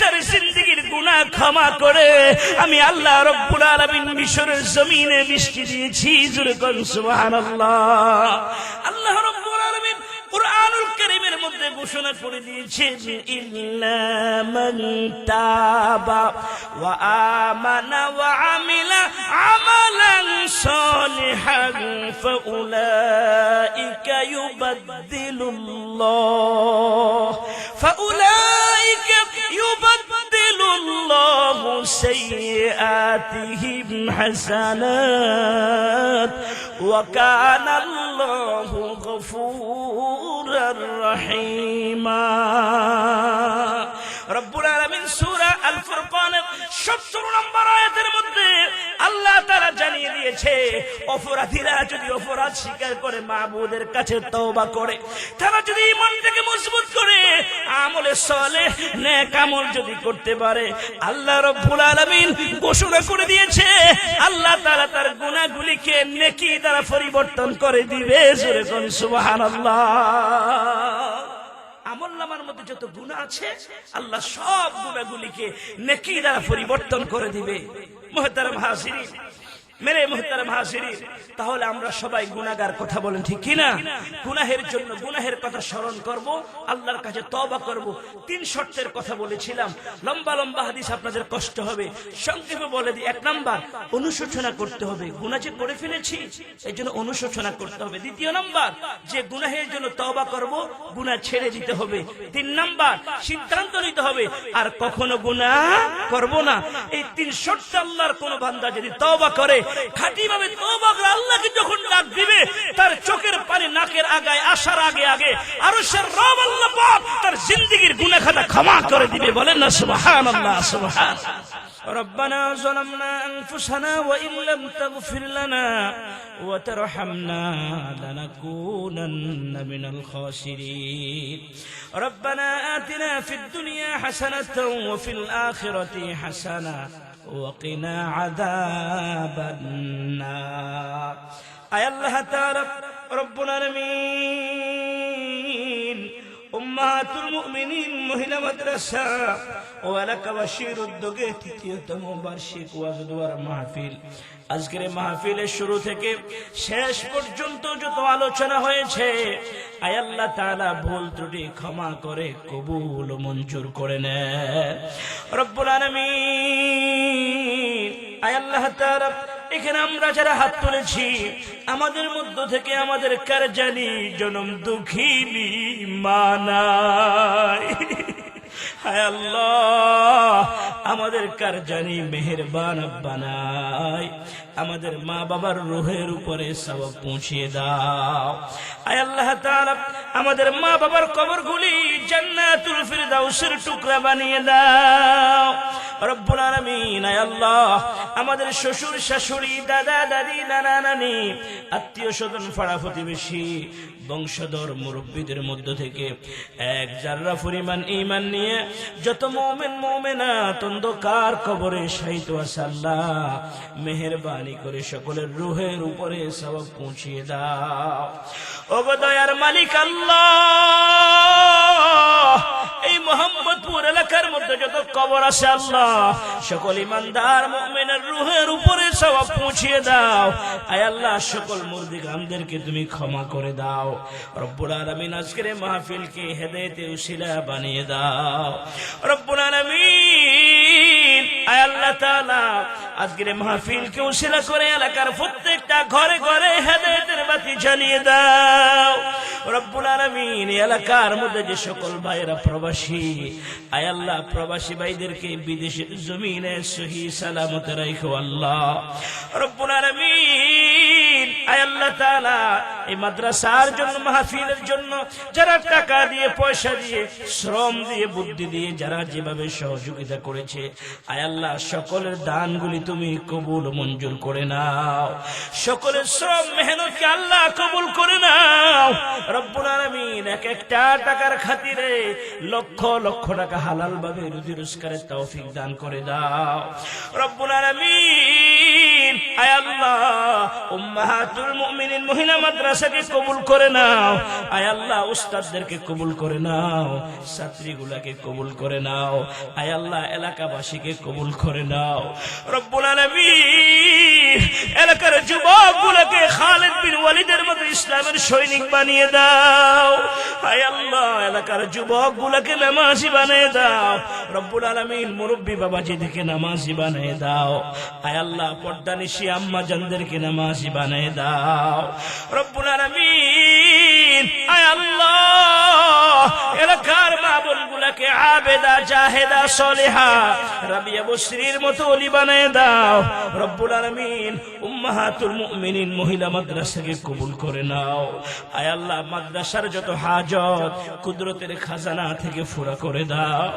তার জিন্দেগীর গুনাহ ক্ষমা করে আমি আল্লাহ রব্বুল আলামিন মিশরের জমিনে বৃষ্টি দিয়েছি। জোরে কোন সুবহানাল্লাহ। আল্লাহ রব্বুল আলামিন কুরআনুল কারীমের মধ্যে ঘোষণা করে দিয়েছেন, ইল্লা মান তাবা ওয়া আমানা ওয়া আমিলা আমালান সালিহান ফাউলাইকা ইউবাদদিলুল্লাহু সাইয়্যাতিহিম হাসানাত ওয়া কানা আল্লাহু গফুরার রহিমা। রব্বুল আলামিন সূরা আল ফুরকানের 70 নম্বর আয়াতের মধ্যে আল্লাহ তাআলা জানিয়ে দিয়েছে, অপরাধীরা যদি অপরাধ স্বীকার করে মাবুদের কাছে তওবা করে, তারা যদি ঈমানটাকে মজবুত করে আমলে সালেহ নেক আমল যদি করতে পারে, আল্লাহ রব্বুল আলামিন ঘোষণা করে দিয়েছে আল্লাহ তাআলা তার গুনাহগুলিকে নেকি দ্বারা পরিবর্তন করে দিবে। জোরে কোন সুবহানাল্লাহ। আমলনামার মধ্যে যত গুনাহ আছে আল্লাহ সব গুনাহগুলিকে নেকি দ্বারা পরিবর্তন করে দিবে। মুহতারাম হাজিরিন, মেরে মুহতারাম হাজিরিন, তাহলে আমরা সবাই গুনাহগার, কথা বলেন ঠিক কি না? গুনাহের জন্য গুনাহের কথা স্মরণ করব, আল্লাহর কাছে তওবা করব। 3 শর্তের কথা বলেছিলাম, লম্বা লম্বা হাদিস আপনাদের কষ্ট হবে, সংক্ষেপে বলে দিই। 1 নাম্বার, অনুশোচনা করতে হবে, গুনাহ যে করে ফেলেছি এই জন্য অনুশোচনা করতে হবে। 2 নাম্বার, যে গুনাহের জন্য তওবা করব, গুনাহ ছেড়ে দিতে হবে। 3 নাম্বার, সিদ্ধান্ত নিতে হবে আর কখনো গুনাহ করব না। এই 3 শর্তে আল্লাহর কোন বান্দা যদি তওবা করে, খাঁটি ভাবে তওবা করে, আল্লাহকে যখন ডাক দিবে তার চোখের পানি নাকের আগায় আসার আগে আগে আরশের রব আল্লাহ পাক তার জিন্দেগীর গুনাহ খাতা ক্ষমা করে দিবে। বলেন না সুবহানাল্লাহ, সুবহানাল্লাহ। ربنا ظلمنا أنفسنا وإن لم تغفر لنا وترحمنا لنكونن من الخاسرين ربنا آتنا في الدنيا حسنة وفي الآخرة حسنة وقنا عذاب النار أي الله تعالى رب العالمين উম্মাহাতুল মুমিনিন মহিলা মাদ্রাসা ও এলাকাবাসীর উদ্যোগে ৩য়তম বার্ষিক ওয়াজ দুয়ার মাহফিল, আজকের মাহফিলের শুরু থেকে শেষ পর্যন্ত যত আলোচনা হয়েছে, আয় আল্লাহ তাআলা ভুল ত্রুটি ক্ষমা করে কবুল ও মঞ্জুর করে নেন রব্বুল আলামিন। আয় আল্লাহ তাআলা, এখানে আমরা যারা হাত তুলেছি আমাদের মধ্য থেকে আমাদের কার জানি জনম দুঃখিনী মা নাই। হায় আল্লাহ, আমাদের কার জানি মেহেরবান আব্বা নাই, আমাদের মা বাবার রূহের উপরে সওয়াব পৌঁছিয়ে দাও। আয় আল্লাহ তাআলা, আমাদের মা বাবার কবরগুলি জান্নাতুল ফিরদাউসের টুকরা বানিয়ে দাও রব্বুল আলামিন। আয় আল্লাহ, আমাদের শ্বশুর শাশুড়ি, দাদা দাদি, নানা নানি, আত্মীয় স্বজন, পাড়া প্রতিবেশী, বংশধর মুরব্বীদের মধ্য থেকে 1 জাররা পরিমাণ ঈমান নিয়ে যত মুমিন মুমিনাত অন্ধকার কবরে শায়িত আছে, আল্লাহ মেহেরবানি করে সকলের রূহের উপরে সওয়াব পৌঁছিয়ে দাও। ও গো দয়ার মালিক আল্লাহ, এই মোহাম্মদপুর এলাকার মধ্যে যত কবর আছে আল্লাহ সকল ইমানদার মুমিনের রূহের উপরে সওয়াব পৌঁছিয়ে দাও। আয় আল্লাহ, সকল মুরদিগানদেরকে তুমি ক্ষমা করে দাও রব্বুল আলামিন। আজকের মাহফিলকে হেদায়েতের উসিলা বানিয়ে দাও রব্বুল আলামিন। আয় আল্লাহ তাআলা, আজকের মাহফিলকে উসিলা করে এলাকার প্রত্যেকটা ঘরে ঘরে হেদায়েতের বাতি জ্বালিয়ে দাও রব্বুল আলামিন। এলাকার মধ্যে যে সকল ভাইরা প্রবাসী, আয় আল্লাহ প্রবাসী ভাইদেরকে বিদেশের জমিনে সহি সালামতে রাখো আল্লাহ রব্বুল আলামিন। আয় আল্লাহ তাআলা, এই মাদ্রাসার জন্য, মাহফিলের জন্য যারা টাকা দিয়ে, পয়সা দিয়ে, শ্রম দিয়ে, বুদ্ধি দিয়ে যারা যেভাবে সহযোগিতা করেছে, আয় আল্লাহ সকলের দানগুলি তুমি কবুল মঞ্জুর করে নাও। সকলের শ্রম মেহনতকে আল্লাহ কবুল করে নাও রব্বুল আলামিন। এক একটা টাকার খাতিরে লক্ষ লক্ষ টাকা হালাল ভাবে রুজি রোজগারের তৌফিক দান করে দাও রব্বুল আলামিন। আয় আল্লাহ, উম্মাহাতুল মুমিনিন মহিলা মাদ্রাসাকে কবুল করে নাও। আয় আল্লাহ, উস্তাদদেরকে কবুল করে নাও, ছাত্রীগুলাকে কবুল করে নাও। আয় আল্লাহ, এলাকাবাসীকে কবুল করে নাও রব্বুল আলামিন। এলাকার যুবকগুলোকে খালিদ বিন ওয়ালিদের মতো ইসলামের সৈনিক বানিয়ে দাও। আয় আল্লাহ, এলাকার যুবকগুলোকে নামাজি বানিয়ে দাও রব্বুল আলামিন। মুরব্বী বাবাজিদেরকে নামাজি বানিয়ে দাও। আয় আল্লাহ, পর্দানিশী আম্মা জানদেরকে নামাজি বানিয়ে দাও রব্বুল আলামিন। আয় আল্লাহ, এলাকার মা বোনগুলোকে আবেদা, জাহেদা, সলিহা, রাবিয়া, বসরির মতো ওলি বানিয়ে দাও রব্বুল আলামিন। উম্মাহাতুল মুমিনিন মহিলা মাদ্রাসাকে কবুল করে নাও। আয় আল্লাহ, মাদ্রাসার যত হাজত কুদরতের খাজানা থেকে পুরা করে দাও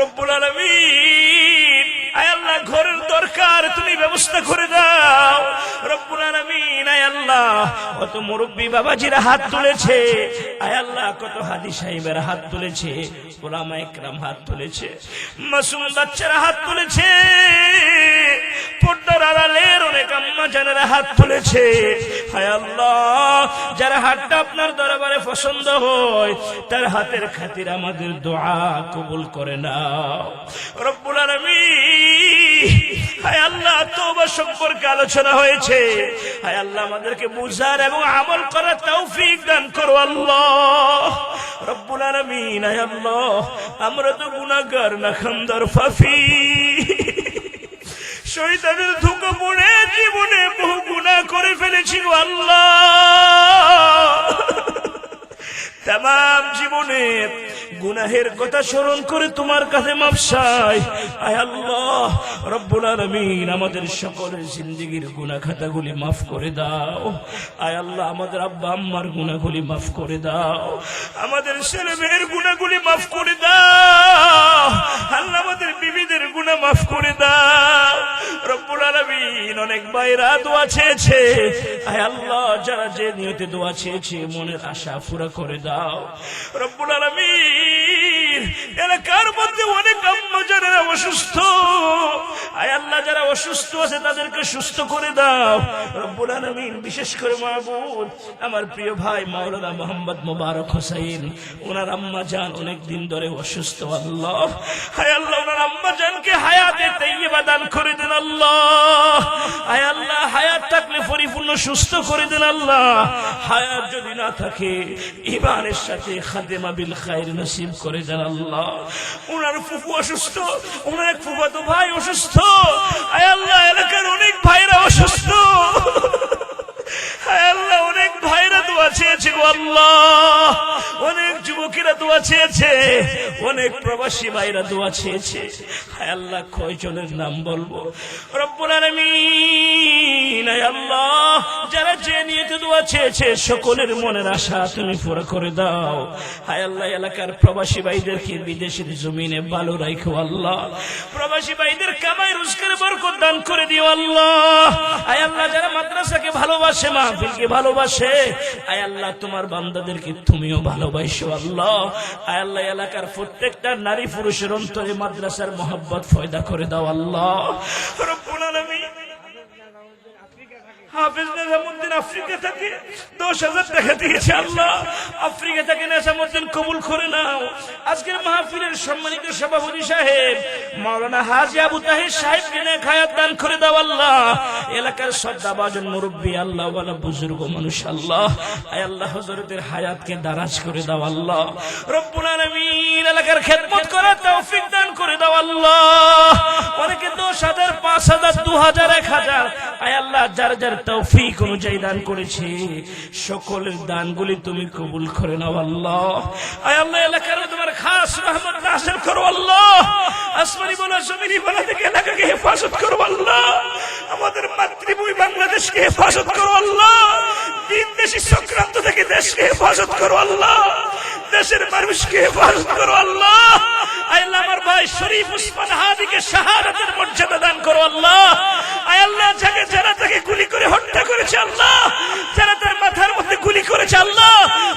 রব্বুল আলামিন। আয় আল্লাহ, ঘরের দরকার তুমি ব্যবস্থা করে দাও রব্বুল আলামিন। আয় আল্লাহ, কত মুরব্বী বাবাজিরা হাত তুলেছে, আয় আল্লাহ কত হাদি সাহেবের হাত তুলেছে, উলামা ইকরাম হাত তুলেছে, মাসুম বাচ্চারা হাত তুলেছে, পর্দার আড়ালের অনেক আম্মা জানেরা হাত তুলেছে। হয়েছে। হায় আল্লাহ, যার হাতটা আপনার দরবারে পছন্দ হয় তার হাতের খাতির আমাদের দোয়া কবুল করে নাও রব্বুল আলামিন। হায় আল্লাহ, তওবা সম্পর্কে আলোচনা হয়েছে। হায় আল্লাহ, আমাদেরকে বুঝার এবং আমল করার তৌফিক দান করো আল্লাহ রব্বুল আলামিন। হায় আল্লাহ, আমরা তো গুনাহগার নাখামদার ফাফি, শয়তানের ধোঁকা পড়ে জীবনে বহু গুনাহ করে ফেলেছি গো আল্লাহ। তামাম জীবনে গুনাহের কথা স্মরণ করে তোমার কাছে মাফ চাই। আয় আল্লাহ রব্বুল আলামিন, আমাদের সকলের জিন্দেগীর গুনাহ খাতাগুলি মাফ করে দাও। আয় আল্লাহ, আমাদের আব্বা আম্মার গুনাহগুলি মাফ করে দাও, আমাদের ছেলে মেয়ের গুনাহগুলি মাফ করে দাও। আল্লাহ, আমাদের বিবিদের গুনাহ মাফ করে দাও রব্বুল আলামিন। অনেক ভাইরা দোয়া চেয়েছে, আয় আল্লাহ, যারা যে নিয়তে দোয়া চেয়েছে মনের আশা পুরা করে দাও রব্বুল আলামিন। এলাকার মধ্যে অনেক আম্মা যারা অসুস্থ, আয় আল্লাহ, যারা অসুস্থ আছে তাদেরকে সুস্থ করে দাও রব্বুল আলামিন। বিশেষ করে মাহবুব, আমার প্রিয় ভাই মাওলানা মোহাম্মদ মোবারক হোসেন, ওনার আম্মা জান অনেক দিন ধরে অসুস্থ আল্লাহ। হায় আল্লাহ, ওনার আম্মা জানকে হায়াতে তাইয়্যিবা দান করে দেন আল্লাহ। আয় আল্লাহ, হায়াত থাকলে পরিপূর্ণ সুস্থ করে দেন আল্লাহ। হায়াত যদি না থাকে ঈমানের সাথে খাদেমা বিল খায়র নসিব করে দেন আল্লাহ। ওনার ফুফু অসুস্থ, ওনার এক ফুফাতো ভাই অসুস্থ। আয় আল্লাহ, এলাকার অনেক ভাইরা অসুস্থ। আয় আল্লাহ, অনেক ভাইরা দোয়া চেয়েছে গো আল্লাহ, অনেক যুবকেরা দোয়া চেয়েছে, অনেক প্রবাসী ভাইরা দোয়া চেয়েছে। আয় আল্লাহ, কয়জনের নাম বলবো রব্বুল আলামিন। আয় আল্লাহ, যারা যে নিয়তে দোয়া চেয়েছে সকলের মনের আশা তুমি পুরো করে দাও। আয় আল্লাহ, এলাকার প্রবাসী ভাইদেরকে বিদেশের জমিনে ভালো রাখো আল্লাহ। প্রবাসী ভাইদের কামাই রোজগারে বরকত দান করে দিও আল্লাহ। আয় আল্লাহ, যারা মাদ্রাসাকে ভালোবাসে, মাহফিলকে ভালোবাসে, আয় আল্লাহ, তোমার বান্দাদেরকে তুমিও ভালোবাসো আল্লাহ। আয় আল্লাহ, এলাকার প্রত্যেকটা নারী পুরুষের অন্তরে মাদ্রাসার মহব্বত পয়দা করে দাও আল্লাহ রব্বুল আলামিন। হাফেজ নিজামুদ্দিন আফ্রিকা থেকে 10,000 টাকা দিয়েছে আল্লাহ। আফ্রিকা থেকে নিজামুদ্দিন কবুল করে নাও। আজকের মাহফিলের সম্মানিত সভাপতি সাহেব মাওলানা হাজী আবু তাহের সাহেবকে নেক হায়াত দান করে দাও আল্লাহ। এলাকার শ্রদ্ধাভাজন মুরব্বী আল্লাহ ওয়ালা বুজুর্গ মানুষ আল্লাহ, আয় আল্লাহ, হযরতের হায়াতকে দারাজ করে দাও আল্লাহ রব্বুল আলামিন। এলাকার খেদমত করার তৌফিক দান করে দাও আল্লাহ। অনেকে 10,000, 5,000, 2,000, 1,000, আয় আল্লাহ, যার যার তৌফিক অনুযায়ী দান করেছে সকলের দানগুলি তুমি কবুল করে নাও আল্লাহ। আয় আল্লাহ, এলাকার তোমার খাস রহমত নাযিল করো আল্লাহ। আসমানি বলা জমিনি বলা থেকে এলাকাকে হেফাজত করো আল্লাহ। আমাদের মাতৃভূমি বাংলাদেশকে হেফাজত করো আল্লাহ। বিদেশি চক্রান্ত থেকে দেশকে হেফাজত করো আল্লাহ। দেশের মানুষকে হেফাজত করো আল্লাহ। আয় আল্লাহ, আমার ভাই শরীফ উসমান হাদিকে শাহাদাতের মর্যাদা দান করো আল্লাহ। আয় আল্লাহ, যারা তাকে গুলি করে হত্যা করেছে আল্লাহ, যারা তার মাথার মধ্যে গুলি করেছে আল্লাহ,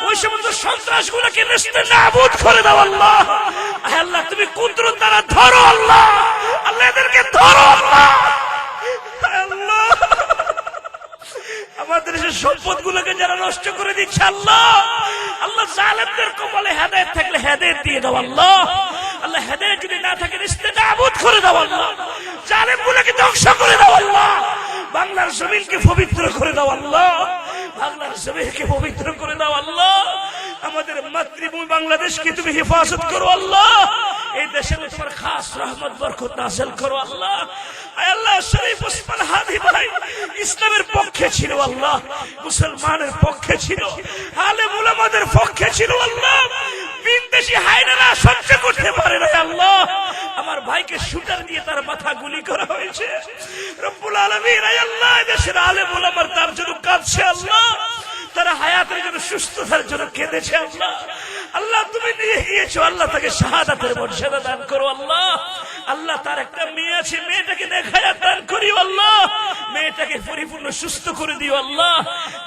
ওই সমস্ত সন্ত্রাসগুলোকে নেস্তেনাবুদ করে দাও আল্লাহ। আয় আল্লাহ, তুমি কুদরত দ্বারা ধরো আল্লাহ। আল্লাহ, এদেরকে ধরো আল্লাহ। আয় আল্লাহ, আমাদের দেশের সম্পদগুলোকে যারা নষ্ট করে দিচ্ছে আল্লাহ, আল্লাহ, জালেমদের কপালে হেদায়েত থাকলে হেদায়েত দিয়ে দাও আল্লাহ। আল্লাহ, হেদায়েত যদি না থাকে নেস্তেনাবুদ করে দাও আল্লাহ। জালেমগুলোকে ধ্বংস করে দাও আল্লাহ। বাংলার জমিনকে পবিত্র করে দাও আল্লাহ। বাংলার জমিনকে পবিত্র করে দাও আল্লাহ। আমাদের মাতৃভূমি বাংলাদেশকে তুমি হেফাজত করো আল্লাহ। এই দেশের তোমার খাস রহমত বরকত নাযিল করো আল্লাহ। আয় আল্লাহ, শরীফ উসমান হাদি ভাই ইসলামের পক্ষে ছিল আল্লাহ, মুসলমানের পক্ষে ছিল, আলেম উলামাদের পক্ষে ছিল আল্লাহ। বিদেশি হায়নারা সহ্য করতে পারে না আল্লাহ। আমার ভাইকে শুটার দিয়ে তার মাথা গুলি করা হয়েছে রব্বুল আলামিন। আয় আল্লাহ, দেশের আলেম উলামার তার জন্য কাঁদছে আল্লাহ, তারা হায়াতের জন্য সুস্থতার জন্য কেঁদেছে আল্লাহ। আল্লাহ, তুমি নিয়ে গিয়েছো আল্লাহ, তাকে শাহাদাতের মর্যাদা দান করো আল্লাহ। আল্লাহ, তার একটা মেয়ে আছে, মেয়েটাকে নেক হায়াত দান করিও আল্লাহ। মেয়েটাকে পরিপূর্ণ সুস্থ করে দিও আল্লাহ।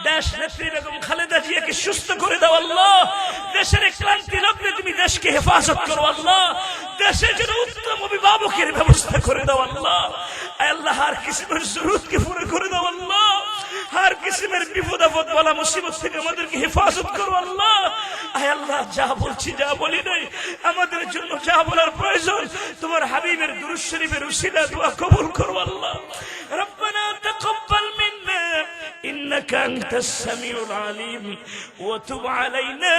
দেশ নেত্রী বেগম খালেদা জিয়াকে সুস্থ করে দাও আল্লাহ। দেশের ক্লান্তি লগ্নে তুমি দেশকে হেফাজত করো আল্লাহ। দেশের জন্য উত্তম অভিভাবকের ব্যবস্থা করে দাও আল্লাহ। আল্লাহ, আর কিসিমের জরুরতকে পুরো করে দাও আল্লাহ। हर किस्मेर विपद आपद वाला मुसीबत থেকে আমাদেরকে হেফাজত করো আল্লাহ। আয় আল্লাহ, যা বলছি যা বলি নাই আমাদের জন্য যা বলার প্রয়োজন তোমার হাবিবের দুরূদ শরীফের উসিলা দোয়া কবুল করো আল্লাহ। রব্বানা তাকাব্বাল মিন্না ইন্নাকা আনতাস সামিউল আলিম ওয়া তুব আলাইনা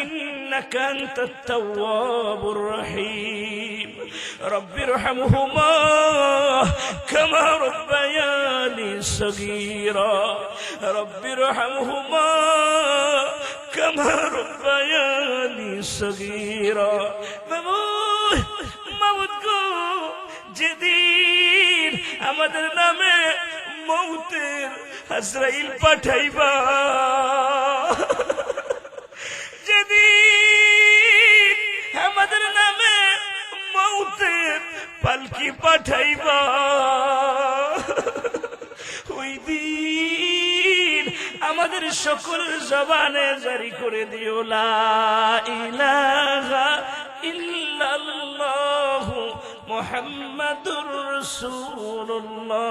ইন্নাকা আনতাত তাওয়াবুর রহিম। রব্বিরহামহুমা কামা রব্বায়ানি সগীরা। রব্বিরহামহুমা কামা রব্বায়ানি সগীরা। মাবুদ গো, যেদিন আমাদের নামে মৌতের আজরাইল পাঠাইবা, যেদিন আমাদের নামে মৌতের পালকি পাঠাইবা, ওই দিন আমাদের সকল জবানে জারি করে দিও লা ইলাহা ইল্লাল্লাহু মুহাম্মাদুর রাসূলুল্লাহ।